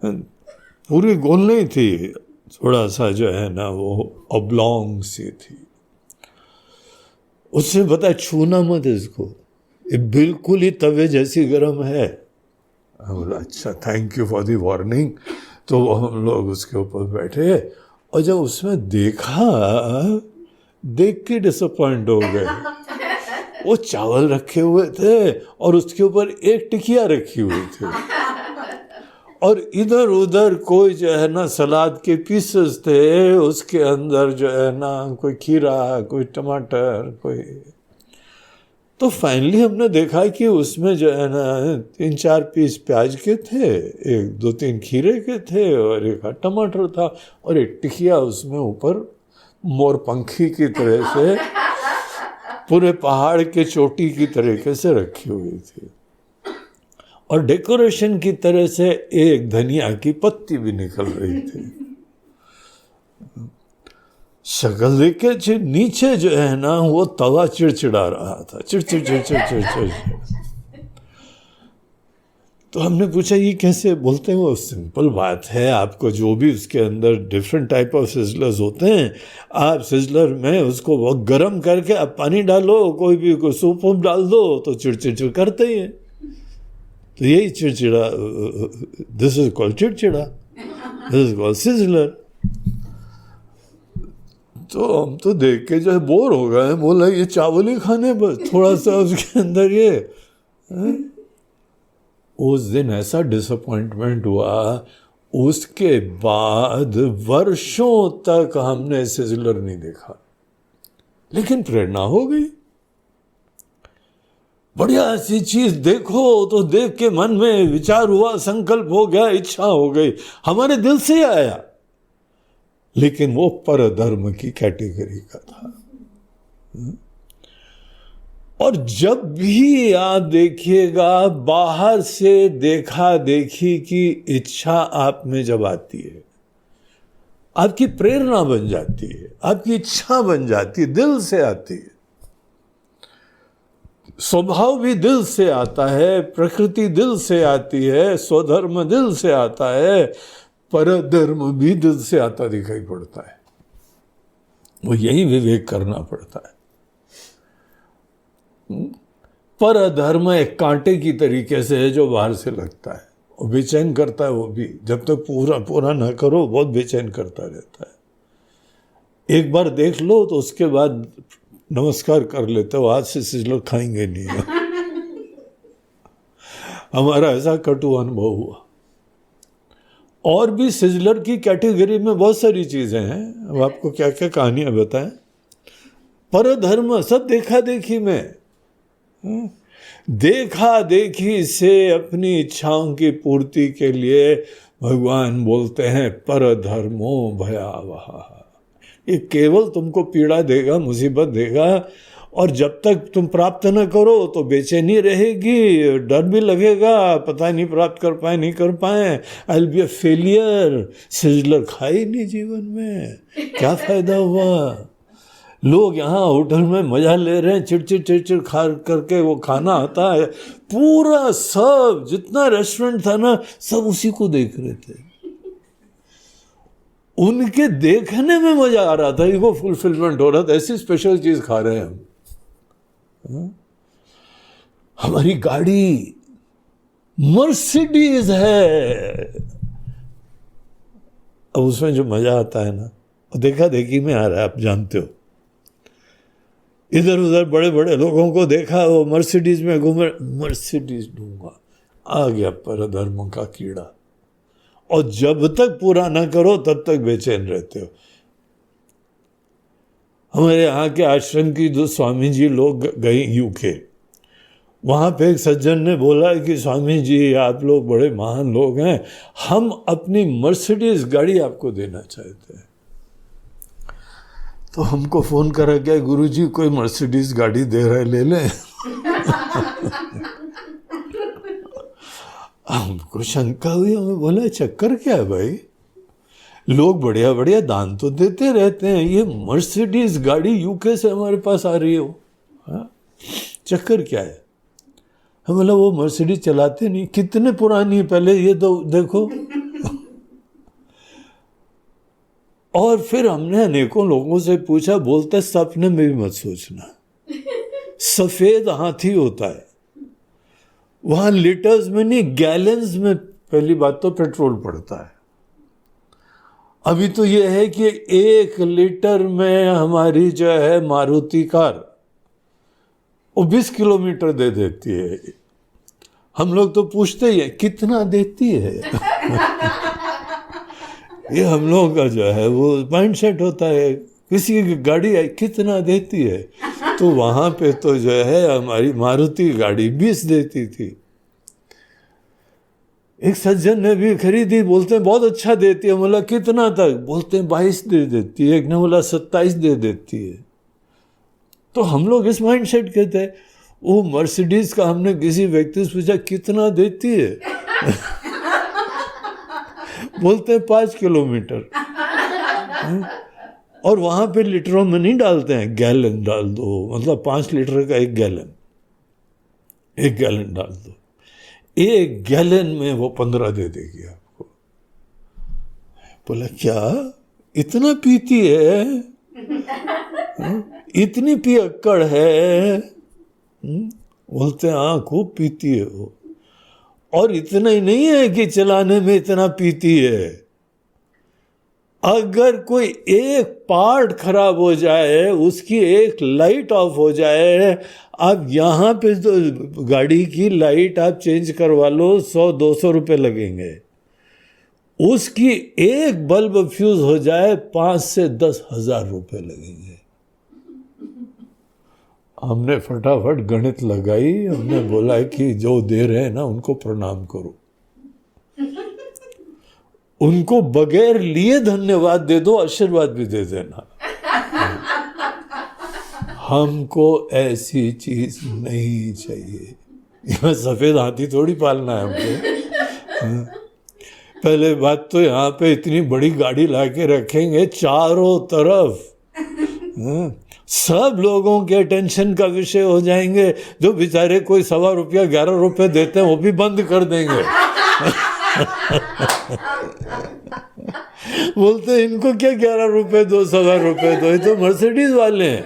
पूरी गोल नहीं थी, थोड़ा सा जो है ना वो ऑब्लॉन्ग सी थी। उससे बता, छूना मत इसको, ये बिल्कुल ही तवे जैसी गर्म है। बोला अच्छा, thank you for the warning. तो हम लोग उसके ऊपर बैठे, और जब उसमें देखा, देख के डिसअपॉइंट हो गए। वो चावल रखे हुए थे और उसके ऊपर एक टिकिया रखी हुई थी, और इधर उधर कोई जो है ना सलाद के पीसेस थे, उसके अंदर जो है ना कोई खीरा, कोई टमाटर, कोई। तो फाइनली हमने देखा कि उसमें जो है ना 3-4 पीस प्याज के थे, 1-2-3 खीरे के थे, और एक टमाटर था, और एक टिकिया उसमें ऊपर मोरपंखी की तरह से, पूरे पहाड़ के चोटी की तरीके से रखी हुई थी, और डेकोरेशन की तरह से एक धनिया की पत्ती भी निकल रही थी। शक्ल देख के नीचे जो है ना वो तवा चिड़चिड़ा रहा था, चिड़चिड़ चिड़चिड़ चिड़चिड़। तो हमने पूछा ये कैसे? बोलते हैं वो सिंपल बात है, आपको जो भी उसके अंदर डिफरेंट टाइप ऑफ सिजलर्स होते हैं, आप सिजलर में उसको वो गर्म करके आप पानी डालो, कोई भी कोई सूप वूप डाल दो तो चिड़चिड़ करते ही हैं। तो यही चिड़चिड़ा, दिस इज कॉल्ड चिड़चिड़ा, दिस इज कॉल्ड सिजलर। तो हम तो देख के जो है बोर हो गए, बोला ये चावल ही खाने बस, थोड़ा सा उसके अंदर ये है? उस दिन ऐसा डिसअपॉइंटमेंट हुआ, उसके बाद वर्षों तक हमने सिजलर नहीं देखा, लेकिन प्रेरणा हो गई। बढ़िया सी चीज देखो तो देख के मन में विचार हुआ, संकल्प हो गया, इच्छा हो गई, हमारे दिल से आया, लेकिन वो परधर्म की कैटेगरी का था। और जब भी आप देखिएगा बाहर से देखा देखी की इच्छा आप में जब आती है, आपकी प्रेरणा बन जाती है, आपकी इच्छा बन जाती है, दिल से आती है। स्वभाव भी दिल से आता है, प्रकृति दिल से आती है, स्वधर्म दिल से आता है, परधर्म भी दिल से आता दिखाई पड़ता है। वो यही विवेक करना पड़ता है। परधर्म एक कांटे की तरीके से है जो बाहर से लगता है, वो बेचैन करता है, वो भी जब तक पूरा पूरा ना करो बहुत बेचैन करता रहता है। एक बार देख लो तो उसके बाद नमस्कार कर लेते हो, आज से सिजलर खाएंगे नहीं। हमारा ऐसा कटु अनुभव हुआ। और भी सिजलर की कैटेगरी में बहुत सारी चीजें हैं, अब आपको क्या क्या कहानियां बताएं। परधर्म सब देखा देखी में, देखा देखी से अपनी इच्छाओं की पूर्ति के लिए भगवान बोलते हैं परधर्मो भयावह। ये केवल तुमको पीड़ा देगा, मुसीबत देगा, और जब तक तुम प्राप्त न करो तो बेचैनी रहेगी, डर भी लगेगा, पता नहीं प्राप्त कर पाए नहीं कर पाए, I will be a failure. Sizzler खाए नहीं जीवन में, क्या फायदा हुआ? लोग यहाँ होटल में मजा ले रहे हैं, चिड़चिड़ खा करके वो खाना आता है, पूरा सब जितना रेस्टोरेंट था ना सब उसी को देख रहे थे। उनके देखने में मजा आ रहा था, इगो फुलफिलमेंट हो रहा था, ऐसी स्पेशल चीज खा रहे हैं हम। हमारी गाड़ी मर्सिडीज है, अब उसमें जो मजा आता है ना देखा देखी में आ रहा है। आप जानते हो इधर उधर बड़े बड़े लोगों को देखा, वो मर्सिडीज में घूम रहे, मर्सिडीज लूंगा, आ गया परधर्म का कीड़ा। और जब तक पूरा ना करो तब तक बेचैन रहते हो। हमारे यहाँ के आश्रम की जो स्वामी जी लोग गए यूके, वहाँ पे एक सज्जन ने बोला कि स्वामी जी आप लोग बड़े महान लोग हैं, हम अपनी मर्सिडीज गाड़ी आपको देना चाहते हैं। तो हमको फोन करा क्या, गुरुजी कोई मर्सिडीज गाड़ी दे रहे, ले लें। हमको शंका हुई, हमें बोला चक्कर क्या है भाई, लोग बढ़िया बढ़िया दान तो देते रहते हैं, ये मर्सिडीज गाड़ी यूके से हमारे पास आ रही हो, चक्कर क्या है? हम बोला वो मर्सिडीज चलाते नहीं, कितने पुरानी है पहले ये तो देखो। और फिर हमने अनेकों लोगों से पूछा, बोलते सपने में भी मत सोचना, सफेद हाथी होता है, वहां लीटर्स में नहीं गैलन्स में पहली बात तो पेट्रोल पड़ता है। अभी तो ये है कि 1 लीटर में हमारी जो है मारुति कार वो 20 किलोमीटर दे देती है। हम लोग तो पूछते ही है कितना देती है। ये हम लोग का जो है वो माइंड सेट होता है, किसी की गाड़ी है कितना देती है, तो वहां पे तो जो है हमारी मारुति गाड़ी 20 देती थी। एक सज्जन ने भी खरीदी, बोलते हैं बहुत अच्छा देती है, बोला कितना तक, बोलते हैं 22 दे देती है, एक ने बोला 27 दे देती है। तो हम लोग इस माइंड सेट के थे। वो मर्सिडीज का हमने किसी व्यक्ति से पूछा कितना देती है, बोलते हैं 5 किलोमीटर। और वहां पे लीटरों में नहीं डालते हैं, गैलन डाल दो, मतलब 5 लीटर का 1 गैलन डाल दो। 1 गैलन में वो 15 दे देगी आपको। बोला क्या इतना पीती है? इतनी पियक्कड़ है? बोलते हाँ खूब पीती है वो। और इतना ही नहीं है कि चलाने में इतना पीती है, अगर कोई एक पार्ट खराब हो जाए, उसकी एक लाइट ऑफ हो जाए, आप यहाँ पे तो गाड़ी की लाइट आप चेंज करवा लो 100-200 रुपये लगेंगे, उसकी एक बल्ब फ्यूज हो जाए 5 से 10 हजार रुपये लगेंगे। हमने फटाफट गणित लगाई, हमने बोला कि जो दे रहे हैं ना उनको प्रणाम करो, उनको बगैर लिए धन्यवाद दे दो, आशीर्वाद भी दे देना। हमको ऐसी चीज नहीं चाहिए। यहाँ सफेद हाथी थोड़ी पालना है हमको। पहले बात तो यहाँ पे इतनी बड़ी गाड़ी लाके रखेंगे चारों तरफ, सब लोगों के टेंशन का विषय हो जाएंगे। जो बेचारे कोई 1.25 रुपया 11 रुपये देते हैं वो भी बंद कर देंगे। बोलते इनको क्या 11 रुपये दो 1.25 रुपये दो, ये तो मर्सिडीज वाले हैं।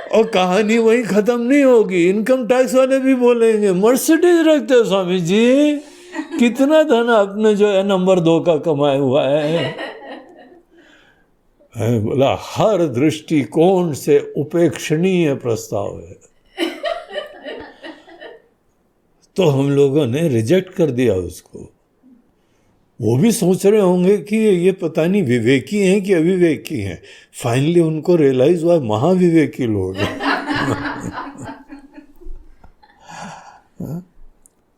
और कहानी वही खत्म नहीं होगी, इनकम टैक्स वाले भी बोलेंगे मर्सिडीज रखते हो स्वामी जी, कितना धन आपने जो है नंबर 2 का कमाया हुआ है। बोला हर दृष्टिकोण से उपेक्षणीय प्रस्ताव है। तो हम लोगों ने रिजेक्ट कर दिया उसको। वो भी सोच रहे होंगे कि ये पता नहीं विवेकी हैं कि अविवेकी हैं। फाइनली उनको रियलाइज हुआ महाविवेकी लोग हैं।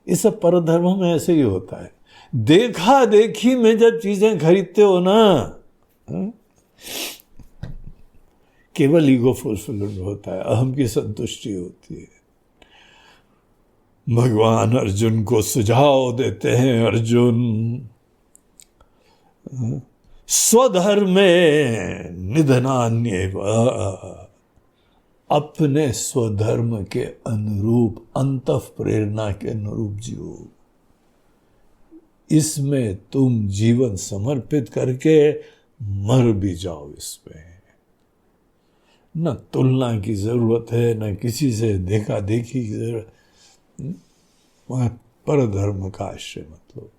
ये सब परधर्म में ऐसे ही होता है। देखा देखी में जब चीजें खरीदते हो ना, केवल ईगो फुलफिलमेंट होता है, अहम की संतुष्टि होती है। भगवान अर्जुन को सुझाव देते हैं, अर्जुन स्वधर्मे निधनान्येव, अपने स्वधर्म के अनुरूप अंतः प्रेरणा के अनुरूप जियो। इसमें तुम जीवन समर्पित करके मर भी जाओ। इसमें न तुलना की जरूरत है, न किसी से देखा देखी की जरूरत। परधर्म का आश्रय मतलब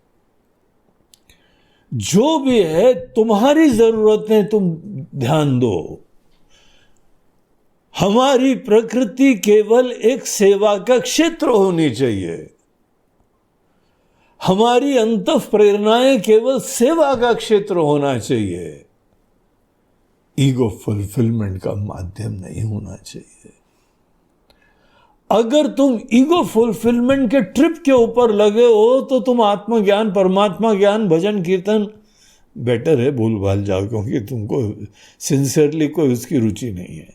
जो भी है तुम्हारी जरूरतें तुम ध्यान दो। हमारी प्रकृति केवल एक सेवा का क्षेत्र होनी चाहिए। हमारी अंतः प्रेरणाएं केवल सेवा का क्षेत्र होना चाहिए, ईगो फुलफिलमेंट का माध्यम नहीं होना चाहिए। अगर तुम ईगो फुलफिलमेंट के ट्रिप के ऊपर लगे हो तो तुम आत्मज्ञान, परमात्मा ज्ञान, भजन कीर्तन बेटर है भूल भाल जाओ, क्योंकि तुमको सिंसियरली कोई उसकी रुचि नहीं है।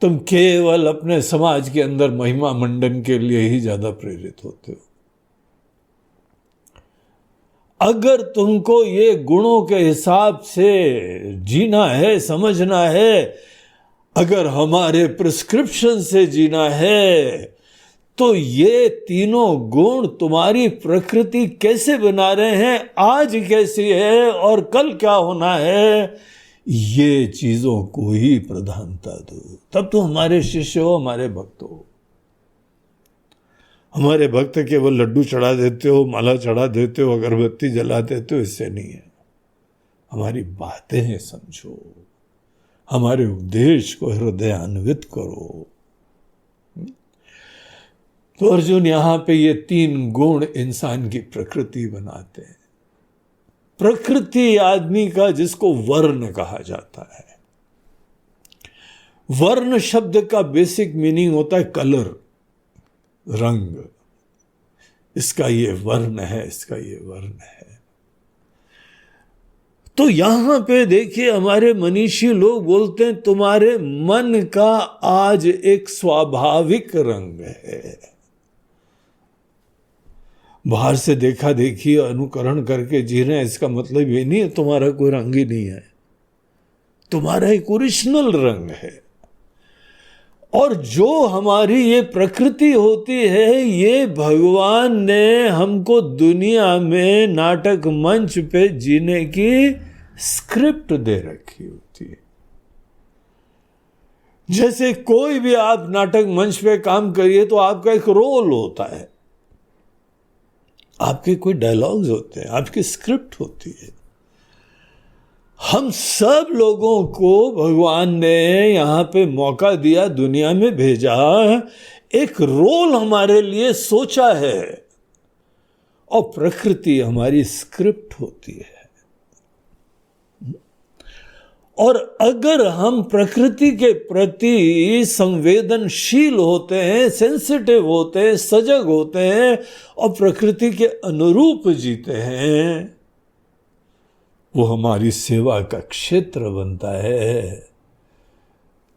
तुम केवल अपने समाज के अंदर महिमा मंडन के लिए ही ज्यादा प्रेरित होते हो। अगर तुमको ये गुणों के हिसाब से जीना है, समझना है, अगर हमारे प्रिस्क्रिप्शन से जीना है, तो ये तीनों गुण तुम्हारी प्रकृति कैसे बना रहे हैं, आज कैसी है और कल क्या होना है, ये चीजों को ही प्रधानता दो। तब तो हमारे शिष्य हो, हमारे भक्त हो। हमारे भक्त केवल लड्डू चढ़ा देते हो, माला चढ़ा देते हो, अगरबत्ती जला देते हो, इससे नहीं है। हमारी बातें समझो, हमारे उपदेश को हृदयान्वित करो। तो अर्जुन यहां पे ये 3 गुण इंसान की प्रकृति बनाते हैं। प्रकृति आदमी का जिसको वर्ण कहा जाता है। वर्ण शब्द का बेसिक मीनिंग होता है कलर, रंग। इसका ये वर्ण है, इसका ये वर्ण है। तो यहां पे देखिए हमारे मनीषी लोग बोलते हैं तुम्हारे मन का आज एक स्वाभाविक रंग है। बाहर से देखा देखी अनुकरण करके जी रहे हैं, इसका मतलब ये नहीं है तुम्हारा कोई रंग ही नहीं है। तुम्हारा एक ओरिजिनल रंग है। और जो हमारी ये प्रकृति होती है, ये भगवान ने हमको दुनिया में नाटक मंच पे जीने की स्क्रिप्ट दे रखी होती है। जैसे कोई भी आप नाटक मंच पे काम करिए तो आपका एक रोल होता है, आपके कोई डायलॉग्स होते हैं, आपकी स्क्रिप्ट होती है। हम सब लोगों को भगवान ने यहाँ पे मौका दिया, दुनिया में भेजा, एक रोल हमारे लिए सोचा है, और प्रकृति हमारी स्क्रिप्ट होती है। और अगर हम प्रकृति के प्रति संवेदनशील होते हैं, सेंसिटिव होते हैं, सजग होते हैं और प्रकृति के अनुरूप जीते हैं, वो हमारी सेवा का क्षेत्र बनता है।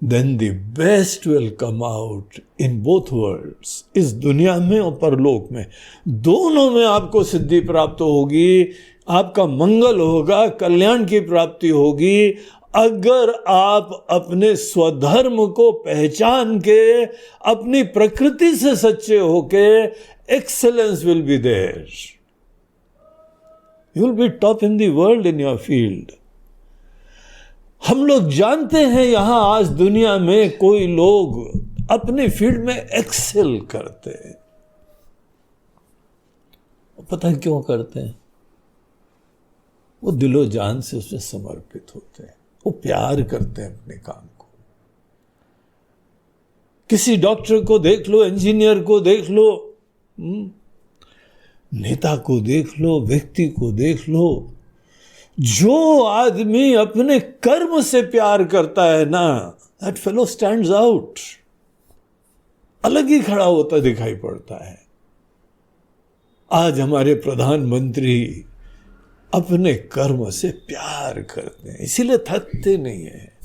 Then the best will come out in both worlds, इस दुनिया में और परलोक में, दोनों में आपको सिद्धि प्राप्त होगी, आपका मंगल होगा, कल्याण की प्राप्ति होगी, अगर आप अपने स्वधर्म को पहचान के अपनी प्रकृति से सच्चे होके, excellence will be there, you will be top in the world in your field. हम लोग जानते हैं यहां आज दुनिया में कोई लोग अपने फील्ड में एक्सेल करते हैं, पता है क्यों करते हैं? वो दिलो जान से उसमें समर्पित होते हैं, वो प्यार करते हैं अपने काम को। किसी डॉक्टर को देख लो, इंजीनियर को देख लो, नेता को देख लो, व्यक्ति को देख लो, जो आदमी अपने कर्म से प्यार करता है ना, दैट फेलो स्टैंड्स आउट, अलग ही खड़ा होता दिखाई पड़ता है। आज हमारे प्रधानमंत्री अपने कर्म से प्यार करते हैं, इसीलिए थकते नहीं है।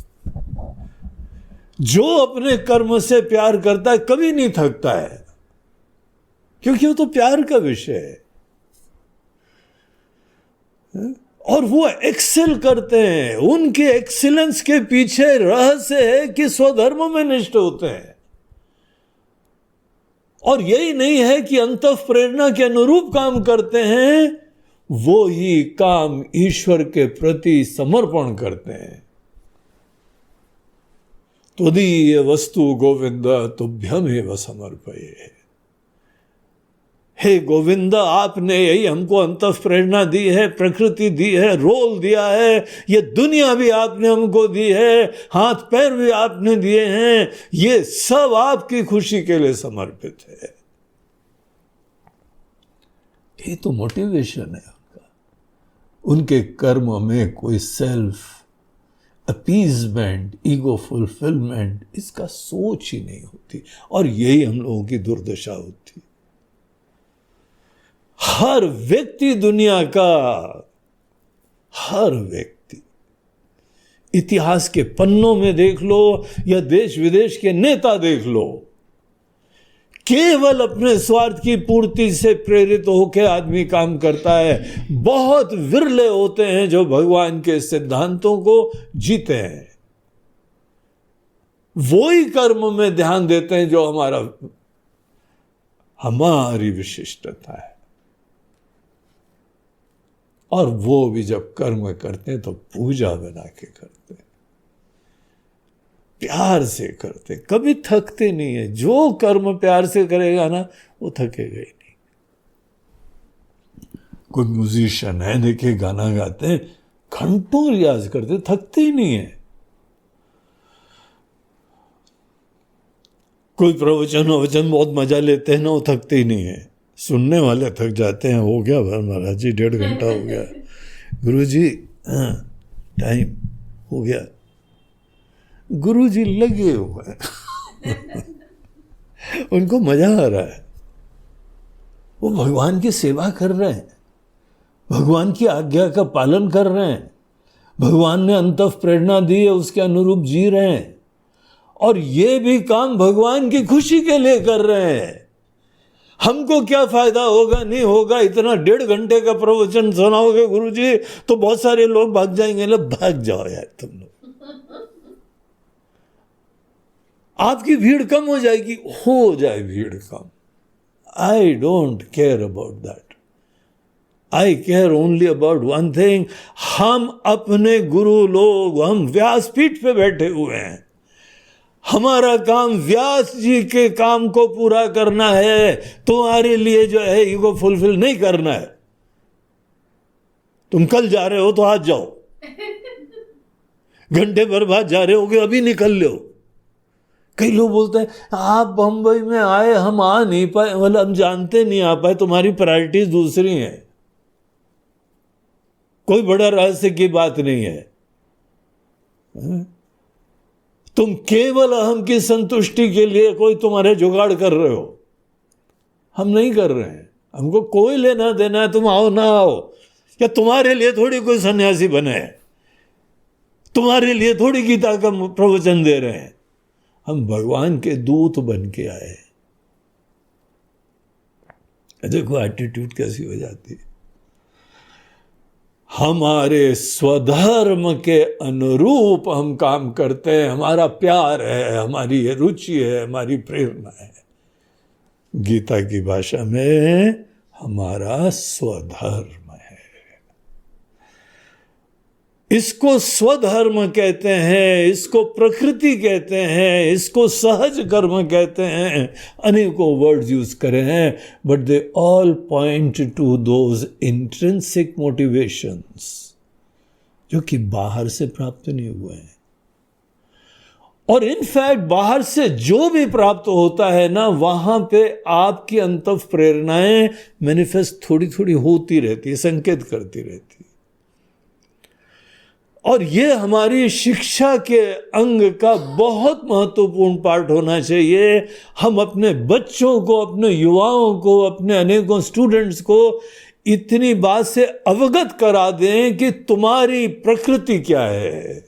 जो अपने कर्म से प्यार करता है कभी नहीं थकता है, क्योंकि वो तो प्यार का विषय है। और वो एक्सेल करते हैं, उनके एक्सीलेंस के पीछे रहस्य है कि स्वधर्म में निष्ठ होते हैं। और यही नहीं है कि अंतः प्रेरणा के अनुरूप काम करते हैं, वो ही काम ईश्वर के प्रति समर्पण करते हैं। त्वदीय वस्तु गोविंद तुभ्यमेव समर्पये। हे गोविंद, आपने यही हमको अंतः प्रेरणा दी है, प्रकृति दी है, रोल दिया है, ये दुनिया भी आपने हमको दी है, हाथ पैर भी आपने दिए हैं, ये सब आपकी खुशी के लिए समर्पित है। ये तो मोटिवेशन है उनका। उनके कर्म में कोई सेल्फ अपीजमेंट, ईगो फुलफिलमेंट, इसका सोच ही नहीं होती। और यही हम लोगों की दुर्दशा होती। हर व्यक्ति दुनिया का, हर व्यक्ति, इतिहास के पन्नों में देख लो या देश विदेश के नेता देख लो, केवल अपने स्वार्थ की पूर्ति से प्रेरित होकर आदमी काम करता है। बहुत विरले होते हैं जो भगवान के सिद्धांतों को जीते हैं। वो ही कर्म में ध्यान देते हैं जो हमारी विशिष्टता है। और वो भी जब कर्म करते हैं तो पूजा बना के करते हैं, प्यार से करते, कभी थकते नहीं है। जो कर्म प्यार से करेगा ना, वो थकेगा ही नहीं। कोई म्यूजिशियन है, देखिए गाना गाते हैं, घंटों रियाज करते, थकते ही नहीं है। कोई प्रवचन बहुत मजा लेते हैं ना, वो थकते ही नहीं है। सुनने वाले थक जाते हैं। हो गया महाराज जी, 1.5 घंटा हो गया, गुरु जी टाइम हो गया। गुरु जी लगे हुए हैं उनको मजा आ रहा है, वो भगवान की सेवा कर रहे हैं, भगवान की आज्ञा का पालन कर रहे हैं, भगवान ने अंतः प्रेरणा दी है, उसके अनुरूप जी रहे हैं। और ये भी काम भगवान की खुशी के लिए कर रहे हैं। हमको क्या फायदा होगा, नहीं होगा, इतना 1.5 घंटे का प्रवचन सुनाओगे गुरुजी तो बहुत सारे लोग भाग जाएंगे। भाग जाओ यार तुम लोग। आपकी भीड़ कम हो जाएगी, हो जाए भीड़ कम, I don't care about that. I care only about one thing, हम अपने गुरु लोग, हम व्यासपीठ पे बैठे हुए हैं, हमारा काम व्यास जी के काम को पूरा करना है, तुम्हारे लिए जो है ईगो फुलफिल नहीं करना है। तुम कल जा रहे हो तो आज जाओ, घंटे भर बाद जा रहे होगे अभी निकल लो। कई लोग बोलते हैं आप बंबई में आए, हम आ नहीं पाए, मतलब हम जानते नहीं आ पाए, तुम्हारी प्रायोरिटीज दूसरी हैं, कोई बड़ा रहस्य की बात नहीं है। तुम केवल अहम की संतुष्टि के लिए कोई तुम्हारे जुगाड़ कर रहे हो, हम नहीं कर रहे हैं, हमको कोई लेना देना है तुम आओ ना आओ। क्या तुम्हारे लिए थोड़ी कोई सन्यासी बने, तुम्हारे लिए थोड़ी गीता का प्रवचन दे रहे हैं, हम भगवान के दूत बन के आए। देखो एटीट्यूड कैसी हो जाती है। हमारे स्वधर्म के अनुरूप हम काम करते हैं, हमारा प्यार है, हमारी रुचि है, हमारी प्रेरणा है। गीता की भाषा में हमारा स्वधर्म है, इसको स्वधर्म कहते हैं, इसको प्रकृति कहते हैं, इसको सहज कर्म कहते हैं, अनेकों वर्ड्स यूज करे हैं, but they all point two those intrinsic motivations जो कि बाहर से प्राप्त नहीं हुए हैं। और इनफैक्ट बाहर से जो भी प्राप्त होता है ना, वहां पे आपकी अंतः प्रेरणाएं मैनिफेस्ट थोड़ी थोड़ी होती रहती है, संकेत करती रहती है। और ये हमारी शिक्षा के अंग का बहुत महत्वपूर्ण पार्ट होना चाहिए। हम अपने बच्चों को, अपने युवाओं को, अपने अनेकों स्टूडेंट्स को इतनी बात से अवगत करा दें कि तुम्हारी प्रकृति क्या है,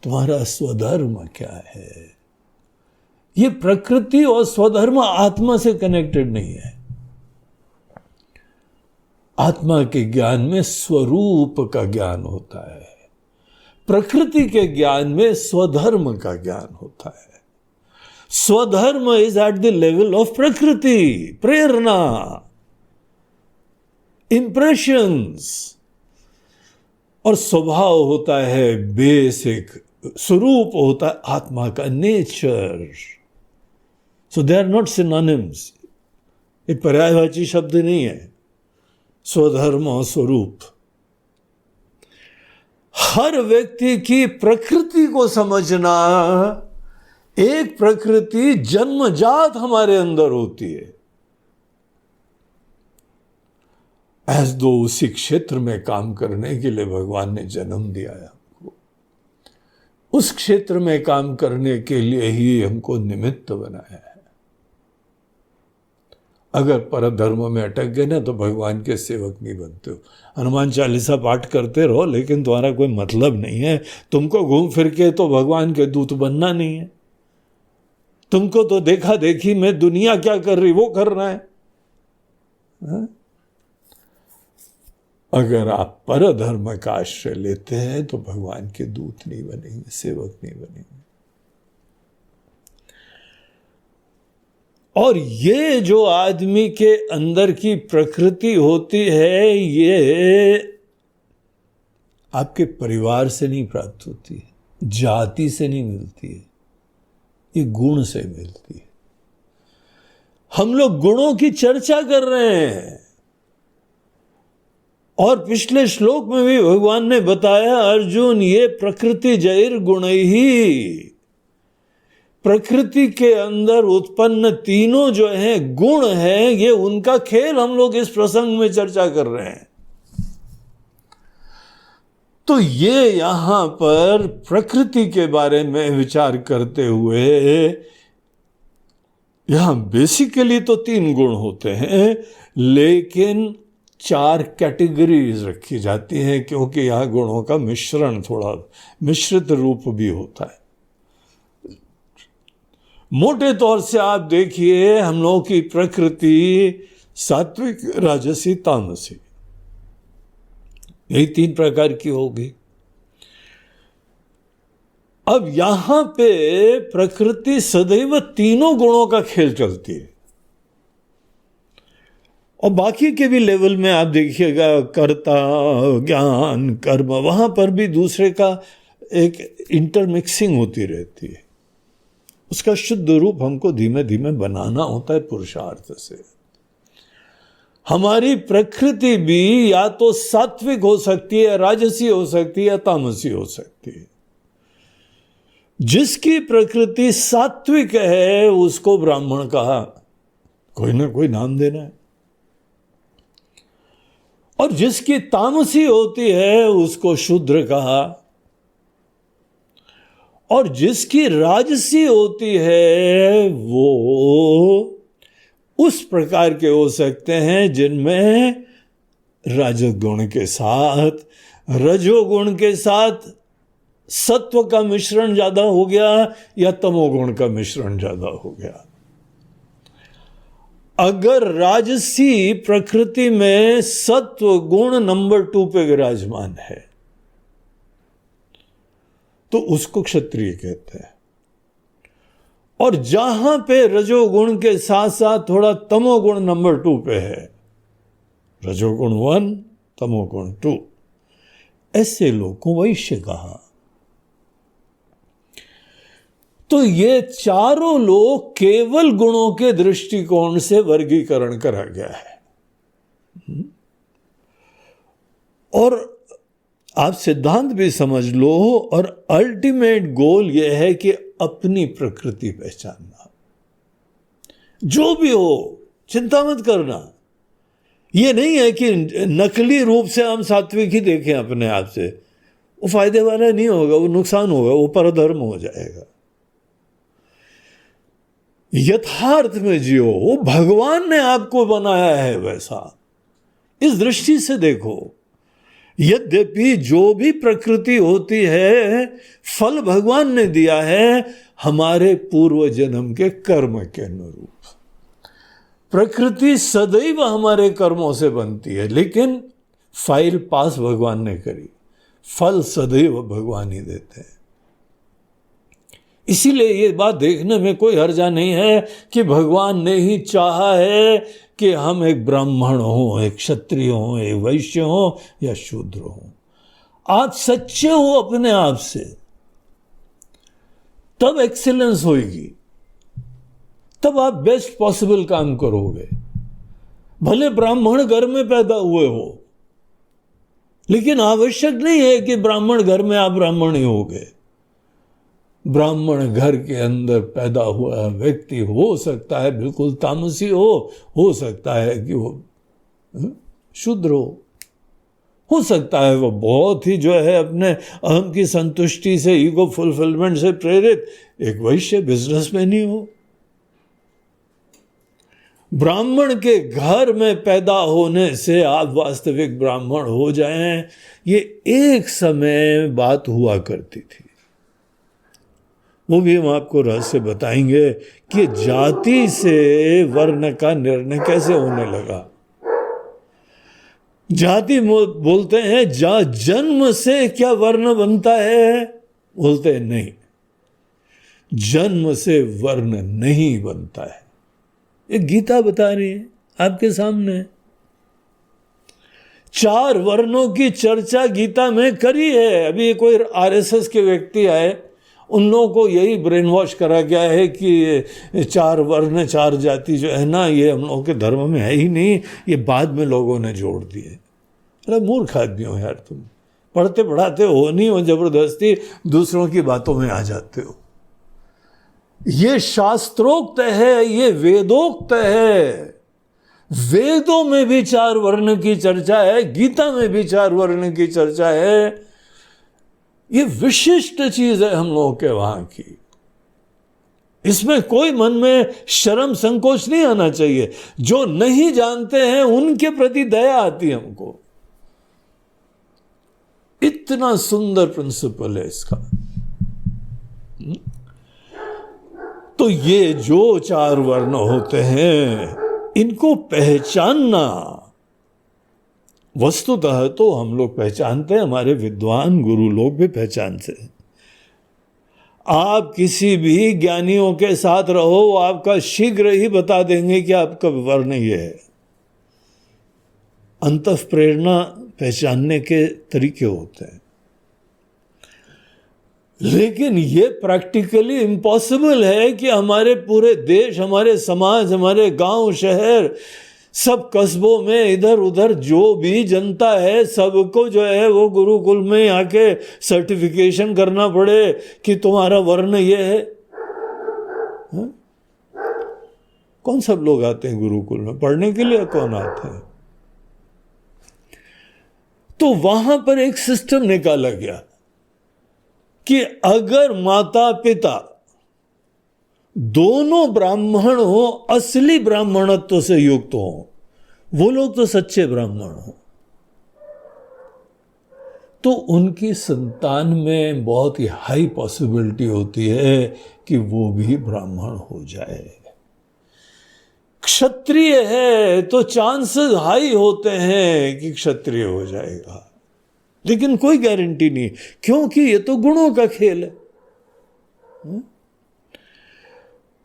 तुम्हारा स्वधर्म क्या है। ये प्रकृति और स्वधर्म आत्मा से कनेक्टेड नहीं है। आत्मा के ज्ञान में स्वरूप का ज्ञान होता है, प्रकृति के ज्ञान में स्वधर्म का ज्ञान होता है। स्वधर्म is at the level of प्रकृति, प्रेरणा, इंप्रेशंस, और स्वभाव होता है बेसिक, स्वरूप होता है आत्मा का, nature. So they are not synonyms, ये पर्यायवाची शब्द नहीं है। स्वधर्म और स्वरूप, हर व्यक्ति की प्रकृति को समझना, एक प्रकृति जन्मजात हमारे अंदर होती है, एज दो उसी क्षेत्र में काम करने के लिए भगवान ने जन्म दिया है हमको, उस क्षेत्र में काम करने के लिए ही हमको निमित्त बनाया है। अगर परधर्म में अटक गए ना तो भगवान के सेवक नहीं बनते हो। हनुमान चालीसा पाठ करते रहो लेकिन तुम्हारा कोई मतलब नहीं है, तुमको घूम फिर के तो भगवान के दूत बनना नहीं है, तुमको तो देखा देखी में दुनिया क्या कर रही वो करना है। हा? अगर आप परधर्म का आश्रय लेते हैं तो भगवान के दूत नहीं बनेंगे, सेवक नहीं बनेंगे। और ये जो आदमी के अंदर की प्रकृति होती है, ये आपके परिवार से नहीं प्राप्त होती है, जाति से नहीं मिलती है, ये गुण से मिलती है। हम लोग गुणों की चर्चा कर रहे हैं, और पिछले श्लोक में भी भगवान ने बताया, अर्जुन ये प्रकृति जैर गुण ही, प्रकृति के अंदर उत्पन्न तीनों जो हैं गुण हैं, ये उनका खेल हम लोग इस प्रसंग में चर्चा कर रहे हैं। तो ये यहां पर प्रकृति के बारे में विचार करते हुए, यहां बेसिकली तो 3 गुण होते हैं, लेकिन 4 कैटेगरीज रखी जाती हैं, क्योंकि यहां गुणों का मिश्रण, थोड़ा मिश्रित रूप भी होता है। मोटे तौर से आप देखिए, हम लोगों की प्रकृति सात्विक, राजसी, तामसी, यही 3 प्रकार की होगी। अब यहां पे प्रकृति सदैव तीनों गुणों का खेल चलती है। और बाकी के भी लेवल में आप देखिएगा, कर्ता, ज्ञान, कर्म, वहां पर भी दूसरे का एक इंटरमिक्सिंग होती रहती है। उसका शुद्ध रूप हमको धीमे धीमे बनाना होता है पुरुषार्थ से। हमारी प्रकृति भी या तो सात्विक हो सकती है, राजसी हो सकती है, या तामसी हो सकती है। जिसकी प्रकृति सात्विक है उसको ब्राह्मण कहा, कोई ना कोई नाम देना है। और जिसकी तामसी होती है उसको शूद्र कहा। और जिसकी राजसी होती है वो उस प्रकार के हो सकते हैं जिनमें राजगुण के साथ, रजोगुण के साथ सत्व का मिश्रण ज्यादा हो गया या तमोगुण का मिश्रण ज्यादा हो गया। अगर राजसी प्रकृति में सत्व गुण नंबर 2 पे विराजमान है तो उसको क्षत्रिय कहते हैं। और जहां पे रजोगुण के साथ साथ थोड़ा तमोगुण नंबर 2 पे है, रजोगुण 1, तमोगुण 2, ऐसे लोग को वैश्य कहा। तो ये चारों लोग केवल गुणों के दृष्टिकोण से वर्गीकरण करा गया है। और आप सिद्धांत भी समझ लो, और अल्टीमेट गोल यह है कि अपनी प्रकृति पहचानना। जो भी हो चिंता मत करना। यह नहीं है कि नकली रूप से हम सात्विक ही देखें अपने आप से, वो फायदे वाला नहीं होगा, वो नुकसान होगा, वो परधर्म हो जाएगा। यथार्थ में जियो, वो भगवान ने आपको बनाया है वैसा, इस दृष्टि से देखो। यद्यपि जो भी प्रकृति होती है फल भगवान ने दिया है हमारे पूर्व जन्म के कर्म के अनुरूप। प्रकृति सदैव हमारे कर्मों से बनती है, लेकिन फाइल पास भगवान ने करी, फल सदैव भगवान ही देते हैं। इसीलिए ये बात देखने में कोई हर्जा नहीं है कि भगवान ने ही चाहा है कि हम एक ब्राह्मण हो, एक क्षत्रिय हो, एक वैश्य हो या शूद्र हो। आप सच्चे हो अपने आप से, तब एक्सीलेंस होगी, तब आप बेस्ट पॉसिबल काम करोगे। भले ब्राह्मण घर में पैदा हुए हो, लेकिन आवश्यक नहीं है कि ब्राह्मण घर में आप ब्राह्मण ही होगे। ब्राह्मण घर के अंदर पैदा हुआ व्यक्ति हो सकता है बिल्कुल तामसी हो सकता है कि वो शूद्र हो सकता है वो बहुत ही जो है अपने अहम की संतुष्टि से, ईगो फुलफिलमेंट से प्रेरित एक वैश्य बिजनेसमैन ही हो। ब्राह्मण के घर में पैदा होने से आप वास्तविक ब्राह्मण हो जाएं, ये एक समय बात हुआ करती थी। वो भी हम आपको रहस्य बताएंगे कि जाति से वर्ण का निर्णय कैसे होने लगा। जाति बोलते हैं जन्म से क्या वर्ण बनता है, बोलते हैं नहीं, जन्म से वर्ण नहीं बनता है। ये गीता बता रही है आपके सामने। 4 वर्णों की चर्चा गीता में करी है। अभी कोई आरएसएस के व्यक्ति आए, उन लोगों को यही ब्रेन वॉश करा गया है कि 4 वर्ण 4 जाति जो है ना, ये हम लोगों के धर्म में है ही नहीं, ये बाद में लोगों ने जोड़ दिए। अरे मूर्ख आदमी हो यार, तुम पढ़ते पढ़ाते हो नहीं हो, जबरदस्ती दूसरों की बातों में आ जाते हो। ये शास्त्रोक्त है, ये वेदोक्त है। वेदों में भी 4 वर्ण की चर्चा है, गीता में भी 4 वर्ण की चर्चा है। ये विशिष्ट चीज है हम लोगों के वहां की। इसमें कोई मन में शर्म संकोच नहीं आना चाहिए। जो नहीं जानते हैं उनके प्रति दया आती है हमको। इतना सुंदर प्रिंसिपल है इसका। तो ये जो 4 वर्ण होते हैं, इनको पहचानना वस्तुतः तो हम लोग पहचानते हैं, हमारे विद्वान गुरु लोग भी पहचानते हैं। आप किसी भी ज्ञानियों के साथ रहो, वो आपका शीघ्र ही बता देंगे कि आपका वर्ण ये है। अंतः प्रेरणा पहचानने के तरीके होते हैं, लेकिन ये प्रैक्टिकली इम्पॉसिबल है कि हमारे पूरे देश, हमारे समाज, हमारे गांव, शहर, सब कस्बों में इधर उधर जो भी जनता है, सबको जो है वो गुरुकुल में आके सर्टिफिकेशन करना पड़े कि तुम्हारा वर्ण ये है। हा? कौन सब लोग आते हैं गुरुकुल में पढ़ने के लिए? कौन आते हैं? तो वहां पर एक सिस्टम निकाला गया कि अगर माता पिता दोनों ब्राह्मण हो, असली ब्राह्मणत्व से युक्त हो, वो लोग तो सच्चे ब्राह्मण हो, तो उनकी संतान में बहुत ही हाई पॉसिबिलिटी होती है कि वो भी ब्राह्मण हो जाए। क्षत्रिय है तो चांसेस हाई होते हैं कि क्षत्रिय हो जाएगा, लेकिन कोई गारंटी नहीं, क्योंकि ये तो गुणों का खेल है।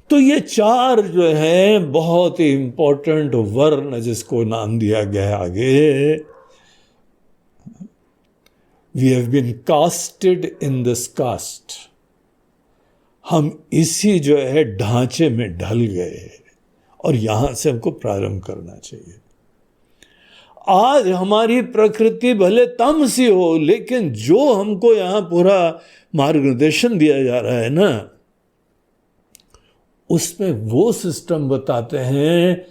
तो ये चार जो है बहुत ही इंपॉर्टेंट वर्ण, जिसको नाम दिया गया आगे, we have been casted in this caste, हम इसी जो है ढांचे में ढल गए और यहां से हमको प्रारंभ करना चाहिए। आज हमारी प्रकृति भले तमसी हो, लेकिन जो हमको यहां पूरा मार्गदर्शन दिया जा रहा है ना, उसमें वो सिस्टम बताते हैं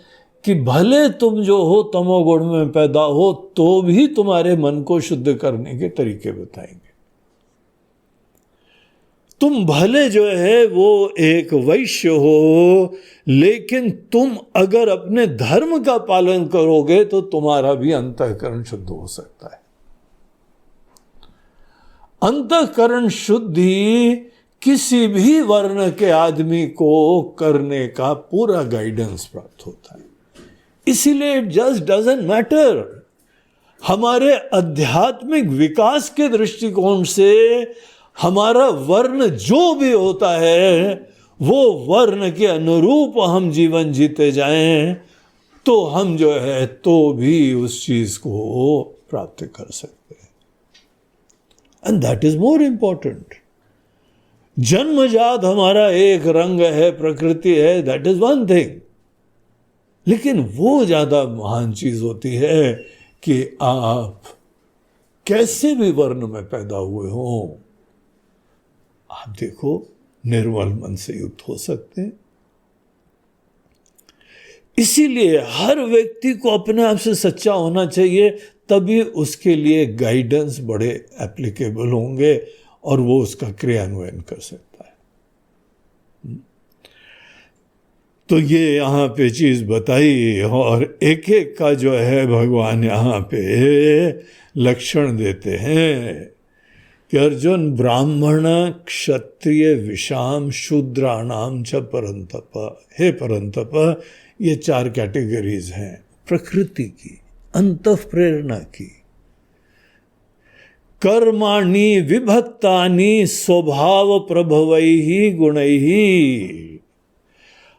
कि भले तुम जो हो तमोगुण में पैदा हो, तो भी तुम्हारे मन को शुद्ध करने के तरीके बताएंगे। तुम भले जो है वो एक वैश्य हो, लेकिन तुम अगर अपने धर्म का पालन करोगे तो तुम्हारा भी अंतःकरण शुद्ध हो सकता है। अंतःकरण शुद्धि किसी भी वर्ण के आदमी को करने का पूरा गाइडेंस प्राप्त होता है। इसीलिए इट जस्ट डजंट मैटर। हमारे आध्यात्मिक विकास के दृष्टिकोण से हमारा वर्ण जो भी होता है, वो वर्ण के अनुरूप हम जीवन जीते जाएं, तो हम जो है तो भी उस चीज को प्राप्त कर सकते हैं। And that is more important. जन्मजात हमारा एक रंग है, प्रकृति है, दैट इज वन थिंग, लेकिन वो ज्यादा महान चीज होती है कि आप कैसे भी वर्ण में पैदा हुए हो, आप देखो निर्मल मन से युक्त हो सकते हैं। इसीलिए हर व्यक्ति को अपने आप से सच्चा होना चाहिए, तभी उसके लिए गाइडेंस बड़े एप्लीकेबल होंगे और वो उसका क्रियान्वयन कर सकता है। तो ये यहाँ पे चीज बताई, और एक एक का जो है भगवान यहाँ पे लक्षण देते हैं कि अर्जुन, ब्राह्मण क्षत्रिय विषाम शूद्राणाम च परंतप। हे परंतप, ये चार कैटेगरीज हैं प्रकृति की, अंतः प्रेरणा की। कर्माणि विभक्तानि स्वभाव प्रभवैहि गुणैहि।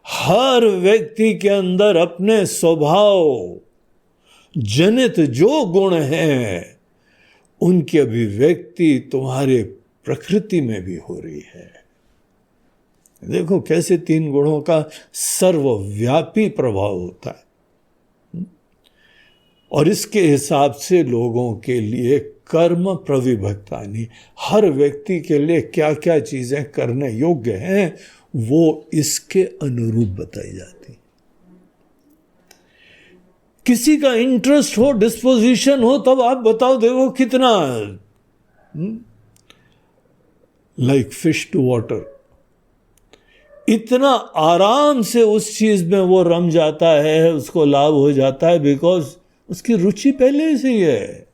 हर व्यक्ति के अंदर अपने स्वभाव जनित जो गुण हैं, उनकी अभिव्यक्ति तुम्हारे प्रकृति में भी हो रही है। देखो कैसे तीन गुणों का सर्वव्यापी प्रभाव होता है, और इसके हिसाब से लोगों के लिए कर्म प्रविभक्तानि, हर व्यक्ति के लिए क्या क्या चीजें करने योग्य हैं, वो इसके अनुरूप बताई जाती। किसी का इंटरेस्ट हो, डिस्पोजिशन हो, तब आप बताओ, देखो कितना लाइक फिश टू वाटर, इतना आराम से उस चीज में वो रम जाता है, उसको लाभ हो जाता है, बिकॉज उसकी रुचि पहले से ही है।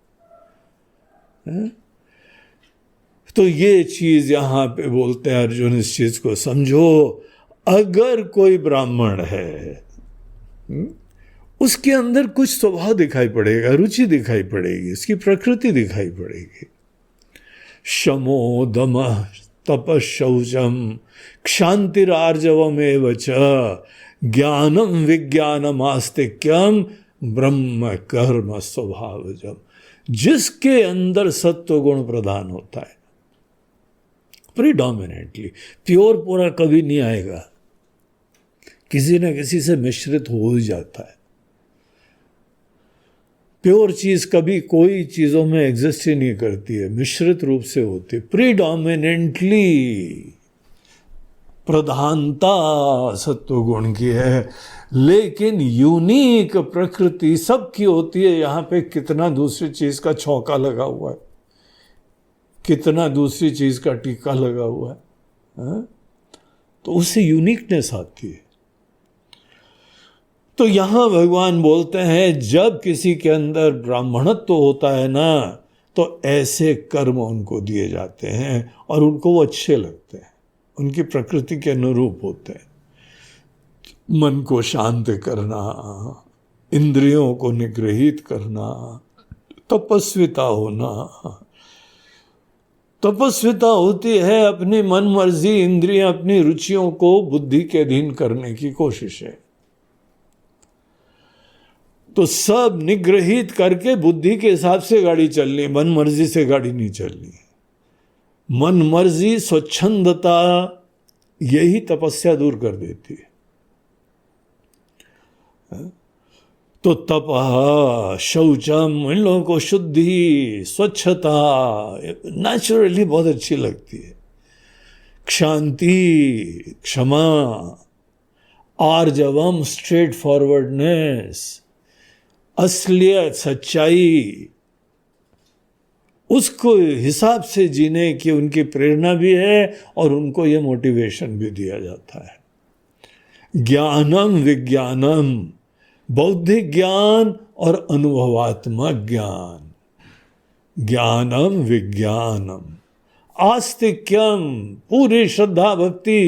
तो ये चीज यहां पे बोलते हैं अर्जुन, इस चीज को समझो। अगर कोई ब्राह्मण है, उसके अंदर कुछ स्वभाव दिखाई पड़ेगा, रुचि दिखाई पड़ेगी, उसकी प्रकृति दिखाई पड़ेगी। शमो दम तपशौचम क्षांतिरार्जवमेव च ज्ञानम विज्ञानमास्तिक्यम ब्रह्म कर्म स्वभावजम। जिसके अंदर सत्व गुण प्रधान होता है प्रीडोमिनेंटली, प्योर पूरा कभी नहीं आएगा, किसी न किसी से मिश्रित हो ही जाता है। प्योर चीज कभी कोई चीजों में एग्जिस्ट ही नहीं करती है, मिश्रित रूप से होती है। प्रीडोमिनेंटली प्रधानता सत्व गुण की है, लेकिन यूनिक प्रकृति सबकी होती है। यहाँ पे कितना दूसरी चीज का छौका लगा हुआ है, कितना दूसरी चीज का टीका लगा हुआ है, तो उससे यूनिकनेस आती है। तो यहां भगवान बोलते हैं जब किसी के अंदर ब्राह्मणत्व होता है ना, तो ऐसे कर्म उनको दिए जाते हैं और उनको वो अच्छे लगते हैं, उनकी प्रकृति के अनुरूप होते हैं। मन को शांत करना, इंद्रियों को निग्रहित करना, तपस्विता होना। तपस्विता होती है अपनी मन मर्जी, इंद्रियां अपनी रुचियों को बुद्धि के अधीन करने की कोशिश है। तो सब निग्रहित करके बुद्धि के हिसाब से गाड़ी चलनी, मन मर्जी से गाड़ी नहीं चलनी। मन मर्जी, स्वच्छंदता, यही तपस्या दूर कर देती है। तो तपः शौचम, इन लोगों को शुद्धि, स्वच्छता नेचुरली बहुत अच्छी लगती है। क्षांति, क्षमा, आर्जवम, स्ट्रेट फॉरवर्डनेस, असलियत, सच्चाई, उसको हिसाब से जीने की उनकी प्रेरणा भी है और उनको ये मोटिवेशन भी दिया जाता है। ज्ञानम विज्ञानम, बौद्धिक ज्ञान और अनुभवात्मक ज्ञान। ज्ञानम विज्ञानम, आस्तिक्यम, पूरी श्रद्धा भक्ति,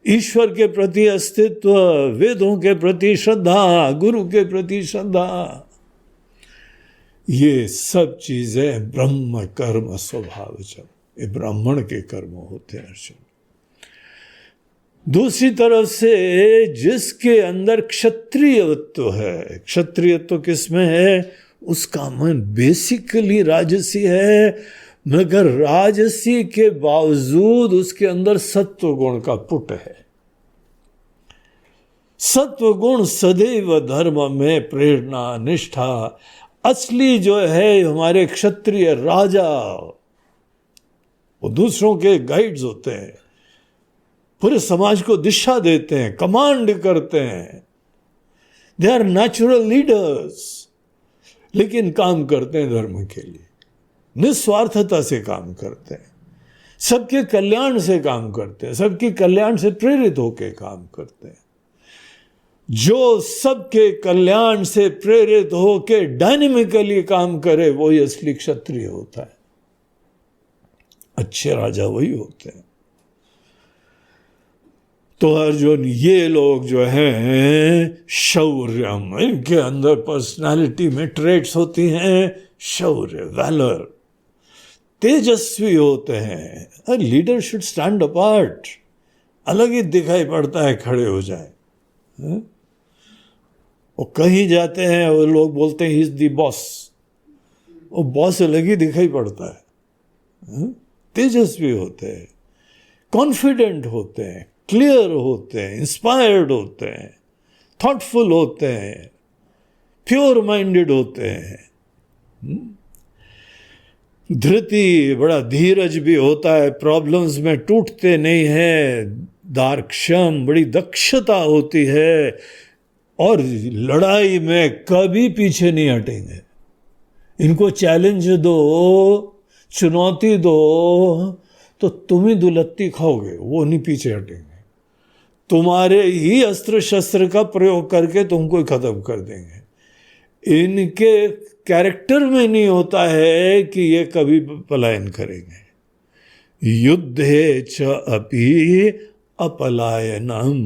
ईश्वर के प्रति अस्तित्व, वेदों के प्रति श्रद्धा, गुरु के प्रति श्रद्धा, ये सब चीजें ब्रह्म कर्म स्वभावजम, ये ब्राह्मण के कर्म होते हैं अर्जुन। दूसरी तरफ से जिसके अंदर क्षत्रियत्व है, क्षत्रियत्व किसमें है? उसका मन बेसिकली राजसी है, मगर राजसी के बावजूद उसके अंदर सत्व गुण का पुट है। सत्व गुण सदैव धर्म में प्रेरणा, निष्ठा, असली जो है हमारे क्षत्रिय राजा, वो दूसरों के गाइड्स होते हैं, पूरे समाज को दिशा देते हैं, कमांड करते हैं। दे आर नेचुरल लीडर्स, लेकिन काम करते हैं धर्म के लिए, निस्वार्थता से काम करते हैं, सबके कल्याण से काम करते हैं, सबके कल्याण से प्रेरित होकर काम करते हैं। जो सबके कल्याण से प्रेरित होकर डायनेमिकली काम करे वही असली क्षत्रिय होता है। अच्छे राजा वही होते हैं। तो अर्जुन, ये लोग जो हैं शौर्यम, इनके अंदर पर्सनालिटी में ट्रेट्स होती हैं शौर्य, वैलर, तेजस्वी होते हैं। लीडर शुड स्टैंड अपार्ट, अलग ही दिखाई पड़ता है खड़े हो जाए। वो कहीं जाते हैं वो लोग बोलते हैं ही इज द बॉस, वो बॉस अलग ही दिखाई पड़ता है। तेजस्वी होते हैं, कॉन्फिडेंट होते हैं, क्लियर होते हैं, इंस्पायर्ड होते हैं, थॉटफुल होते हैं, प्योर माइंडेड होते हैं। धृति, बड़ा धीरज भी होता है, प्रॉब्लम्स में टूटते नहीं है। दार्क्षम, बड़ी दक्षता होती है और लड़ाई में कभी पीछे नहीं हटेंगे। इनको चैलेंज दो, चुनौती दो तो तुम ही दुलत्ती खाओगे, वो नहीं पीछे हटेंगे। तुम्हारे ही अस्त्र शस्त्र का प्रयोग करके तुमको ही खत्म कर देंगे। इनके कैरेक्टर में नहीं होता है कि ये कभी पलायन करेंगे। युद्धे च अपि अपलायनम,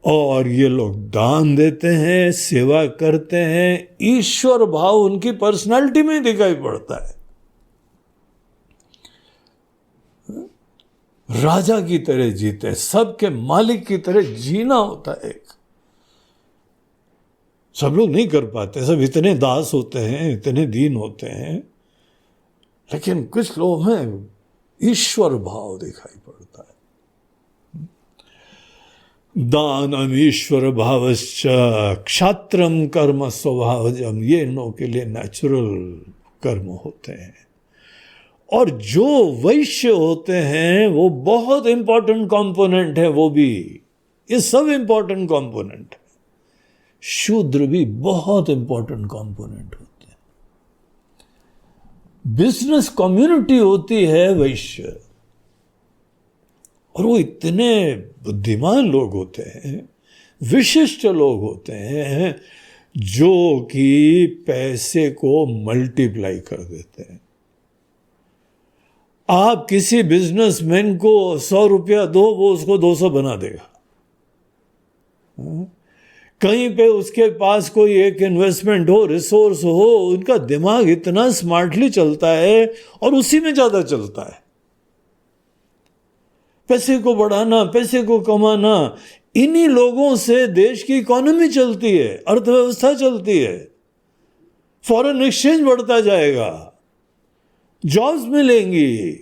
और ये लोग दान देते हैं, सेवा करते हैं, ईश्वर भाव उनकी पर्सनालिटी में दिखाई पड़ता है। राजा की तरह जीते, सबके मालिक की तरह जीना होता है। सब लोग नहीं कर पाते, सब इतने दास होते हैं, इतने दीन होते हैं, लेकिन कुछ लोग में ईश्वर भाव दिखाई पड़ता है। दानम ईश्वर भावश्च क्षात्रम कर्म स्वभावजम, ये इन लोगों के लिए नेचुरल कर्म होते हैं। और जो वैश्य होते हैं वो बहुत इंपॉर्टेंट कंपोनेंट है, वो भी, ये सब इंपॉर्टेंट कंपोनेंट है। शूद्र भी बहुत इंपॉर्टेंट कंपोनेंट होते हैं। बिजनेस कम्युनिटी होती है वैश्य, और वो इतने बुद्धिमान लोग होते हैं, विशिष्ट लोग होते हैं, जो कि पैसे को मल्टीप्लाई कर देते हैं। आप किसी बिजनेसमैन को 100 रुपया दो, वो उसको 200 बना देगा। कहीं पे उसके पास कोई एक इन्वेस्टमेंट हो, रिसोर्स हो, उनका दिमाग इतना स्मार्टली चलता है और उसी में ज्यादा चलता है। पैसे को बढ़ाना, पैसे को कमाना, इन्हीं लोगों से देश की इकोनॉमी चलती है, अर्थव्यवस्था चलती है, फॉरेन एक्सचेंज बढ़ता जाएगा, जॉब्स मिलेंगी।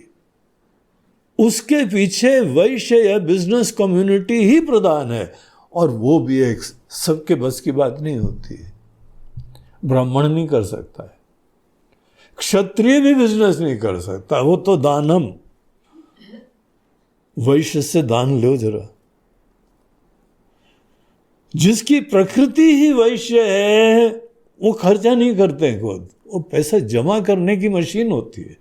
उसके पीछे वैश्य या बिजनेस कम्युनिटी ही प्रधान है। और वो भी एक सबके बस की बात नहीं होती है। ब्राह्मण नहीं कर सकता है, क्षत्रिय भी बिजनेस नहीं कर सकता, वो तो दानम। वैश्य से दान लो जरा। जिसकी प्रकृति ही वैश्य है वो खर्चा नहीं करते हैं खुद, वो पैसा जमा करने की मशीन होती है।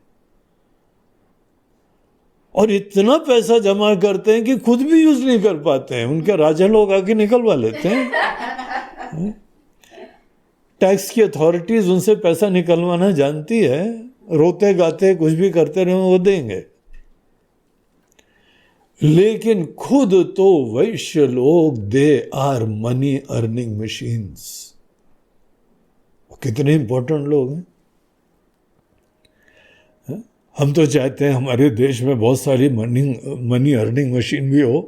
और इतना पैसा जमा करते हैं कि खुद भी यूज नहीं कर पाते हैं, उनके राजा लोग आके निकलवा लेते हैं। टैक्स की अथॉरिटीज उनसे पैसा निकलवाना जानती है, रोते गाते कुछ भी करते रहे वो देंगे। लेकिन खुद तो वैश्य लोग, they are money earning machines. कितने इंपॉर्टेंट लोग हैं। हम तो चाहते हैं हमारे देश में बहुत सारी मनी अर्निंग मशीन भी हो,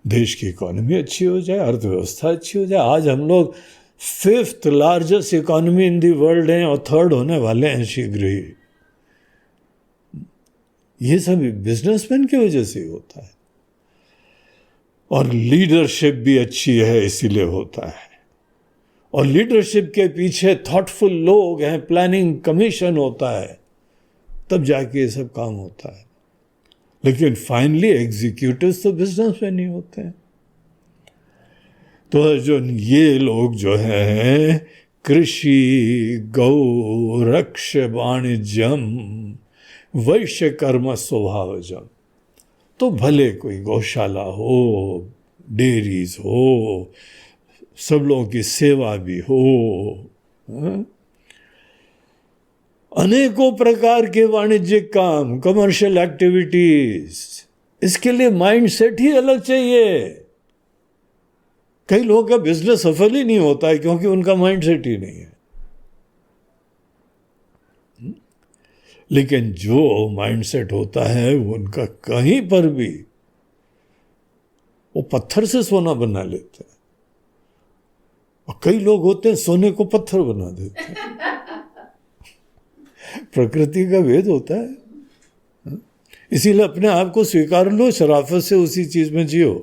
देश की इकोनॉमी अच्छी हो जाए, अर्थव्यवस्था अच्छी हो जाए। आज हम लोग 5th largest economy in the world हैं और 3rd होने वाले हैं शीघ्र ही। ये सब बिजनेसमैन की वजह से होता है। और लीडरशिप भी अच्छी है इसीलिए होता है। और लीडरशिप के पीछे थॉटफुल लोग हैं, प्लानिंग कमीशन होता है, तब जाके ये सब काम होता है। लेकिन फाइनली एग्जीक्यूटिव्स तो बिजनेसमैन ही होते हैं। तो जो ये लोग जो हैं, कृषि, गौ रक्ष वाणिज्यम वैश्य कर्म स्वभावजम, तो भले कोई गौशाला हो, डेयरीज हो, सब लोगों की सेवा भी हो, अनेकों प्रकार के वाणिज्यिक काम, कमर्शियल एक्टिविटीज, इसके लिए माइंड सेट ही अलग चाहिए। कई लोगों का बिजनेस सफल ही नहीं होता है क्योंकि उनका माइंड सेट ही नहीं है। लेकिन जो माइंड सेट होता है वो उनका कहीं पर भी, वो पत्थर से सोना बना लेते हैं। और कई लोग होते हैं सोने को पत्थर बना देते हैं। प्रकृति का भेद होता है। इसीलिए अपने आप को स्वीकार लो, शराफत से उसी चीज में जियो।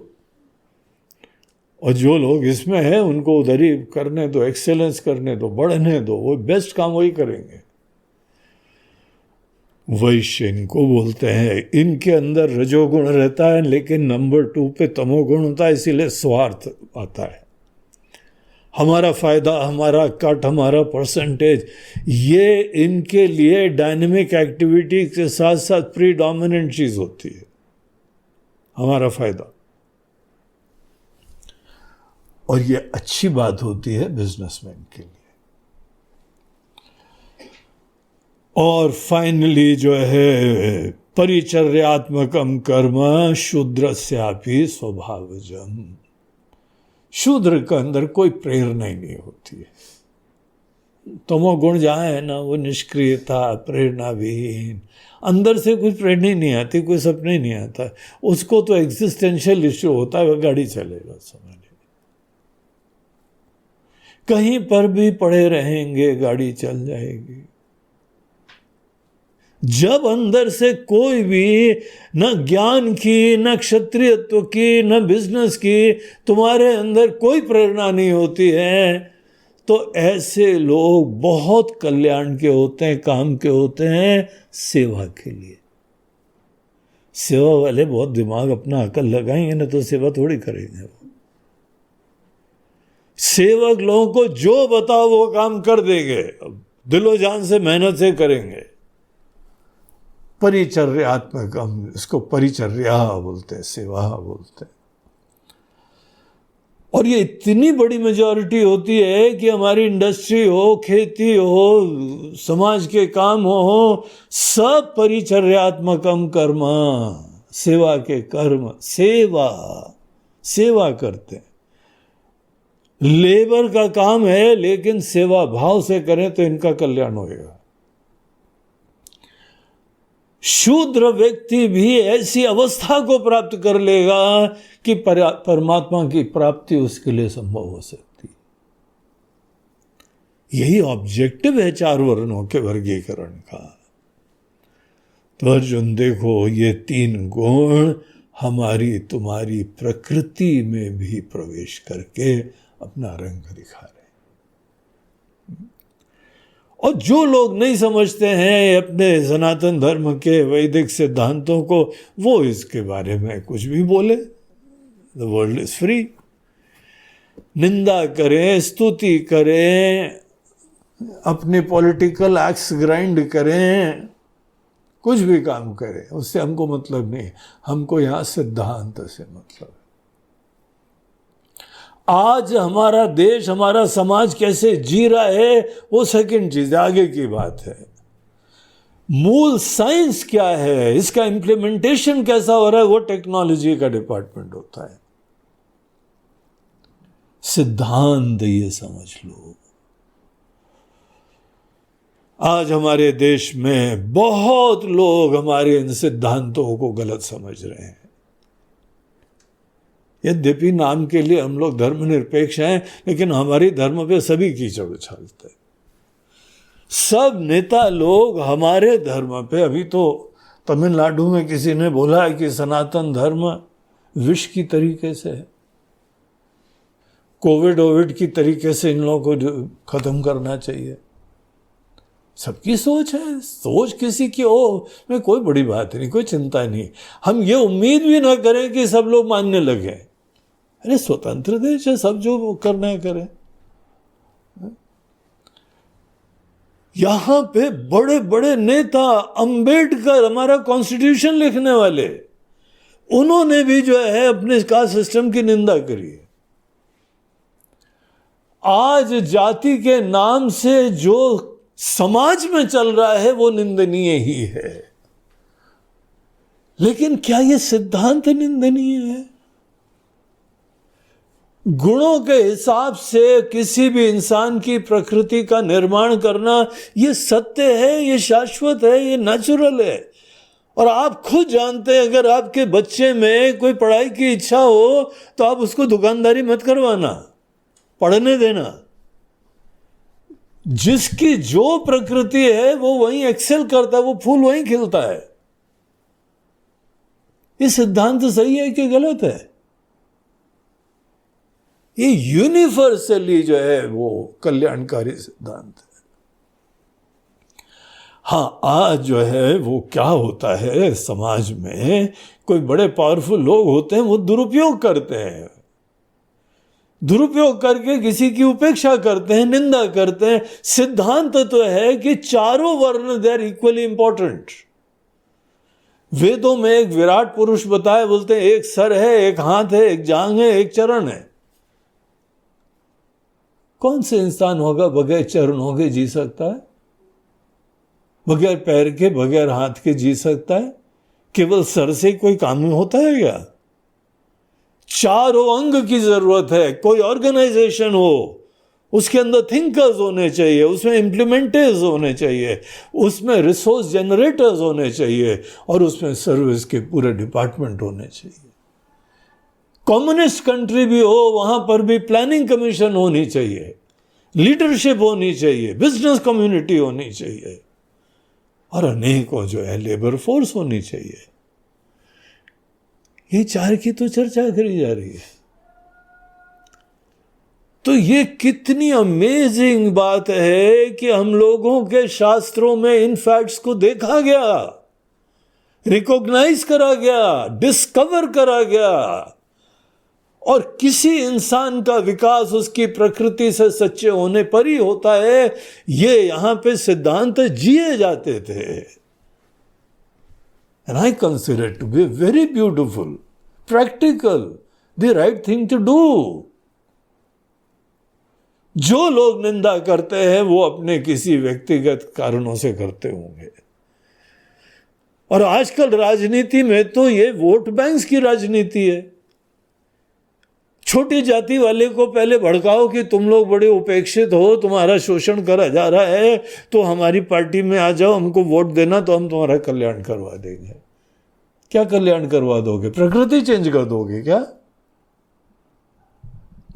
और जो लोग इसमें हैं उनको उधर ही करने दो, एक्सेलेंस करने दो, बढ़ने दो, वो बेस्ट काम वही करेंगे। वैश्य इनको बोलते हैं। इनके अंदर रजोगुण रहता है, लेकिन नंबर 2 पे तमोगुण होता है, इसीलिए स्वार्थ आता है। हमारा फायदा, हमारा कट, हमारा परसेंटेज, ये इनके लिए डायनेमिक एक्टिविटी के साथ साथ प्रीडोमिनेंट चीज होती है, हमारा फायदा। और ये अच्छी बात होती है बिजनेसमैन के लिए। और फाइनली जो है परिचर्यात्मकम कर्म शूद्रस्यापि स्वभावजम, शूद्र के अंदर कोई प्रेरणा ही नहीं होती है। तमोगुण जहाँ है ना, वो निष्क्रियता, प्रेरणा विहीन, अंदर से कुछ प्रेरणा ही नहीं आती, कोई सपने नहीं आता, उसको तो एग्जिस्टेंशियल इश्यू होता है, वह गाड़ी चलेगा समझ लीजिए। कहीं पर भी पड़े रहेंगे, गाड़ी चल जाएगी। जब अंदर से कोई भी न ज्ञान की, न क्षत्रियत्व की, न बिजनेस की, तुम्हारे अंदर कोई प्रेरणा नहीं होती है, तो ऐसे लोग बहुत कल्याण के होते हैं, काम के होते हैं सेवा के लिए। सेवा वाले बहुत दिमाग अपना अकल लगाएंगे ना, तो सेवा थोड़ी करेंगे वो। सेवक लोगों को जो बताओ वो काम कर देंगे, दिलो जान से मेहनत से करेंगे। परिचर्यात्मक, हम इसको परिचर्या बोलते हैं, सेवा बोलते हैं। और ये इतनी बड़ी मेजॉरिटी होती है कि हमारी इंडस्ट्री हो, खेती हो, समाज के काम हो, सब परिचर्यात्मकम कर्म, सेवा के कर्म, सेवा करते हैं। लेबर का काम है, लेकिन सेवा भाव से करें तो इनका कल्याण होगा। शूद्र व्यक्ति भी ऐसी अवस्था को प्राप्त कर लेगा कि परमात्मा की प्राप्ति उसके लिए संभव हो सकती। यही ऑब्जेक्टिव है 4 वर्णों के वर्गीकरण का। तो अर्जुन देखो, ये 3 गुण हमारी तुम्हारी प्रकृति में भी प्रवेश करके अपना रंग दिखा रहे। और जो लोग नहीं समझते हैं अपने सनातन धर्म के वैदिक सिद्धांतों को, वो इसके बारे में कुछ भी बोले, द वर्ल्ड इज फ्री। निंदा करें, स्तुति करें, अपने पॉलिटिकल एक्स ग्राइंड करें, कुछ भी काम करें, उससे हमको मतलब नहीं। हमको यहाँ सिद्धांत से मतलब है। आज हमारा देश, हमारा समाज कैसे जी रहा है वो सेकंड चीज है, आगे की बात है। मूल साइंस क्या है, इसका इम्प्लीमेंटेशन कैसा हो रहा है, वो टेक्नोलॉजी का डिपार्टमेंट होता है। सिद्धांत ये समझ लो। आज हमारे देश में बहुत लोग हमारे इन सिद्धांतों को गलत समझ रहे हैं। यद्यपि नाम के लिए हम लोग धर्मनिरपेक्ष हैं, लेकिन हमारी धर्म पे सभी कीचड़ उछालते हैं। सब नेता लोग हमारे धर्म पे, अभी तो तमिलनाडु में किसी ने बोला है कि सनातन धर्म विष की तरीके से है, कोविड की तरीके से इन लोगों को खत्म करना चाहिए। सबकी सोच है, सोच किसी की हो में कोई बड़ी बात नहीं, कोई चिंता नहीं। हम ये उम्मीद भी ना करें कि सब लोग मानने लगे। अरे स्वतंत्र देश है, सब जो करना है करें। यहां पे बड़े बड़े नेता, अंबेडकर हमारा कॉन्स्टिट्यूशन लिखने वाले, उन्होंने भी जो है अपने कास्ट सिस्टम की निंदा करी है। आज जाति के नाम से जो समाज में चल रहा है वो निंदनीय ही है। लेकिन क्या ये सिद्धांत निंदनीय है? गुणों के हिसाब से किसी भी इंसान की प्रकृति का निर्माण करना ये सत्य है, ये शाश्वत है, ये नेचुरल है। और आप खुद जानते हैं, अगर आपके बच्चे में कोई पढ़ाई की इच्छा हो तो आप उसको दुकानदारी मत करवाना, पढ़ने देना। जिसकी जो प्रकृति है वो वहीं एक्सेल करता है, वो फूल वहीं खिलता है। ये सिद्धांत सही है कि गलत है? ये यूनिवर्सली जो है वो कल्याणकारी सिद्धांत है। हाँ, आज जो है वो क्या होता है, समाज में कोई बड़े पावरफुल लोग होते हैं, वो दुरुपयोग करते हैं। दुरुपयोग करके किसी की उपेक्षा करते हैं, निंदा करते हैं। सिद्धांत तो है कि चारों वर्ण दे आर इक्वली इंपॉर्टेंट। वेदों में एक विराट पुरुष बताए, बोलते हैं एक सर है, एक हाथ है, एक जांग है, एक चरण है। कौन से इंसान होगा बगैर चरणों के जी सकता है? बगैर पैर के, बगैर हाथ के जी सकता है? केवल सर से कोई काम होता है क्या? चारों अंग की जरूरत है। कोई ऑर्गेनाइजेशन हो उसके अंदर थिंकर्स होने चाहिए, उसमें इम्प्लीमेंटर्स होने चाहिए, उसमें रिसोर्स जनरेटर्स होने चाहिए, और उसमें सर्विस के पूरे डिपार्टमेंट होने चाहिए। कम्युनिस्ट कंट्री भी हो, वहां पर भी प्लानिंग कमीशन होनी चाहिए, लीडरशिप होनी चाहिए, बिजनेस कम्युनिटी होनी चाहिए, और अनेकों जो है लेबर फोर्स होनी चाहिए। ये चार की तो चर्चा करी जा रही है। तो ये कितनी अमेजिंग बात है कि हम लोगों के शास्त्रों में इन फैक्ट्स को देखा गया, रिकॉग्नाइज करा गया, डिस्कवर करा गया, और किसी इंसान का विकास उसकी प्रकृति से सच्चे होने पर ही होता है, ये यहां पे सिद्धांत जिए जाते थे। And I consider to be very beautiful, practical, the right thing to do. जो लोग निंदा करते हैं वो अपने किसी व्यक्तिगत कारणों से करते होंगे। और आजकल राजनीति में तो ये वोट बैंक्स की राजनीति है। छोटी जाति वाले को पहले भड़काओ कि तुम लोग बड़े उपेक्षित हो, तुम्हारा शोषण करा जा रहा है, तो हमारी पार्टी में आ जाओ, हमको वोट देना तो हम तुम्हारा कल्याण करवा देंगे। क्या कल्याण करवा दोगे? प्रकृति चेंज कर दोगे क्या?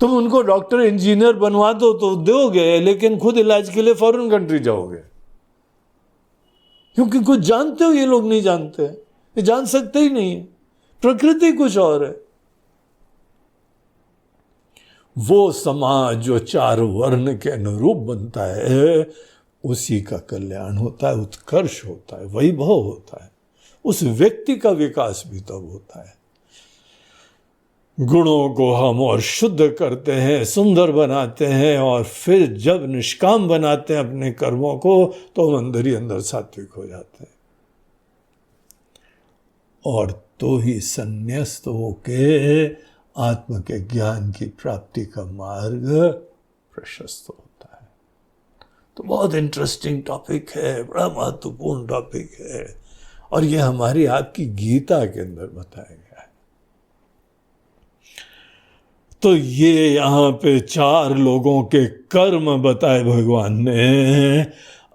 तुम उनको डॉक्टर इंजीनियर बनवा दो तो दोगे, लेकिन खुद इलाज के लिए फॉरेन कंट्री जाओगे, क्योंकि कुछ जानते हो ये लोग नहीं जानते, ये जान सकते ही नहीं है। प्रकृति कुछ और है। वो समाज जो चार वर्ण के अनुरूप बनता है, उसी का कल्याण होता है, उत्कर्ष होता है, वैभव होता है, उस व्यक्ति का विकास भी तब होता है। गुणों को हम और शुद्ध करते हैं, सुंदर बनाते हैं, और फिर जब निष्काम बनाते हैं अपने कर्मों को, तो हम अंदर ही अंदर सात्विक हो जाते हैं, और तो ही संन्यास्त होके आत्म के ज्ञान की प्राप्ति का मार्ग प्रशस्त होता है। तो बहुत इंटरेस्टिंग टॉपिक है, बड़ा महत्वपूर्ण टॉपिक है, और यह हमारी आपकी गीता के अंदर बताया गया है। तो ये यहाँ पे चार लोगों के कर्म बताए भगवान ने।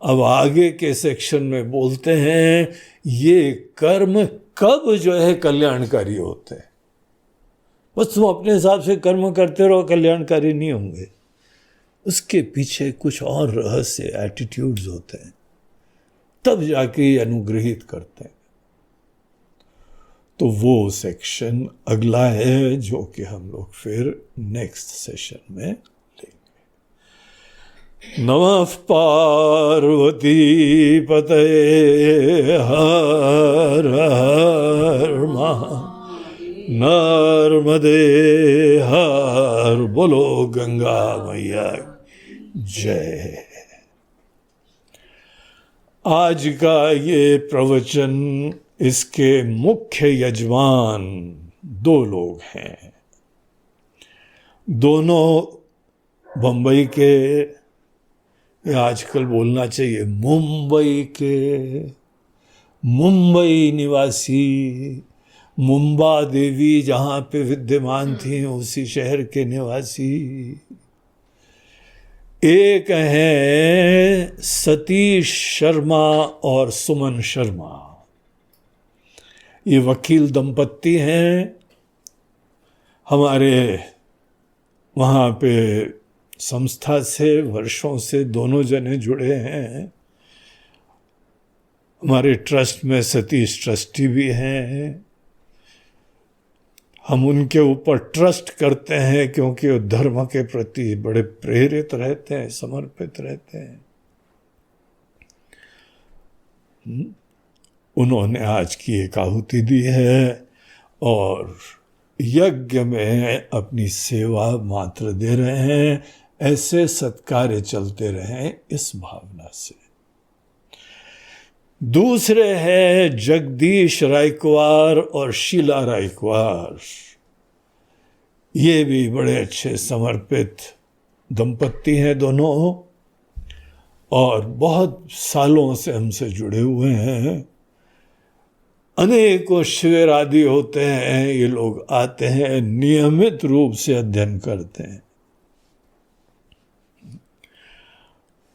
अब आगे के सेक्शन में बोलते हैं ये कर्म कब जो है कल्याणकारी होते हैं। बस तुम अपने हिसाब से कर्म करते रहो, कल्याणकारी नहीं होंगे। उसके पीछे कुछ और रहस्य, एटीट्यूड्स होते हैं, तब जाके अनुग्रहित करते हैं। तो वो सेक्शन अगला है जो कि हम लोग फिर नेक्स्ट सेशन में लेंगे। नमः पार्वती पतये हर हर महा नर्मदे हर, बोलो गंगा मैया जय। आज का ये प्रवचन, इसके मुख्य यजमान दो लोग हैं। दोनों बंबई के, या आजकल बोलना चाहिए मुंबई के, मुंबई निवासी, मुंबा देवी जहाँ पे विद्यमान थी उसी शहर के निवासी। एक हैं सतीश शर्मा और सुमन शर्मा। ये वकील दंपत्ति हैं, हमारे वहाँ पे संस्था से वर्षों से दोनों जने जुड़े हैं। हमारे ट्रस्ट में सतीश ट्रस्टी भी हैं। हम उनके ऊपर ट्रस्ट करते हैं क्योंकि वो धर्म के प्रति बड़े प्रेरित रहते हैं, समर्पित रहते हैं। उन्होंने आज की एक आहुति दी है और यज्ञ में अपनी सेवा मात्र दे रहे हैं। ऐसे सत्कार्य चलते रहें इस भावना से। दूसरे हैं जगदीश रायकवार और शीला रायकवार। ये भी बड़े अच्छे समर्पित दंपत्ति हैं दोनों, और बहुत सालों से हमसे जुड़े हुए हैं। अनेकों शिविर आदि होते हैं, ये लोग आते हैं, नियमित रूप से अध्ययन करते हैं।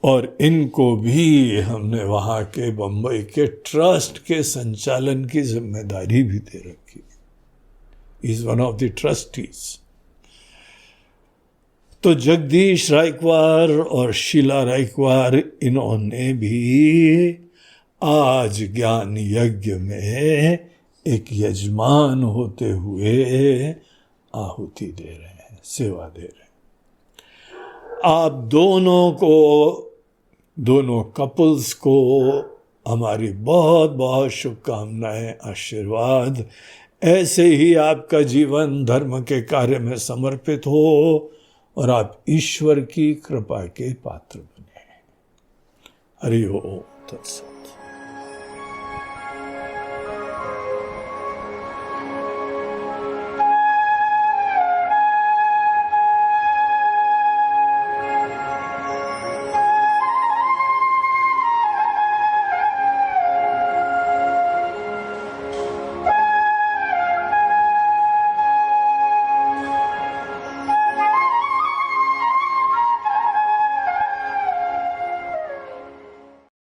और इनको भी हमने वहाँ के बम्बई के ट्रस्ट के संचालन की जिम्मेदारी भी दे रखी। Is one of the trustees. तो जगदीश रायकवार और शीला रायकवार इन्होंने भी आज ज्ञान यज्ञ में एक यजमान होते हुए आहुति दे रहे हैं, सेवा दे रहे हैं। आप दोनों को, दोनों कपल्स को हमारी बहुत बहुत शुभकामनाएं, आशीर्वाद। ऐसे ही आपका जीवन धर्म के कार्य में समर्पित हो और आप ईश्वर की कृपा के पात्र बने। हरि ओम तत्सत।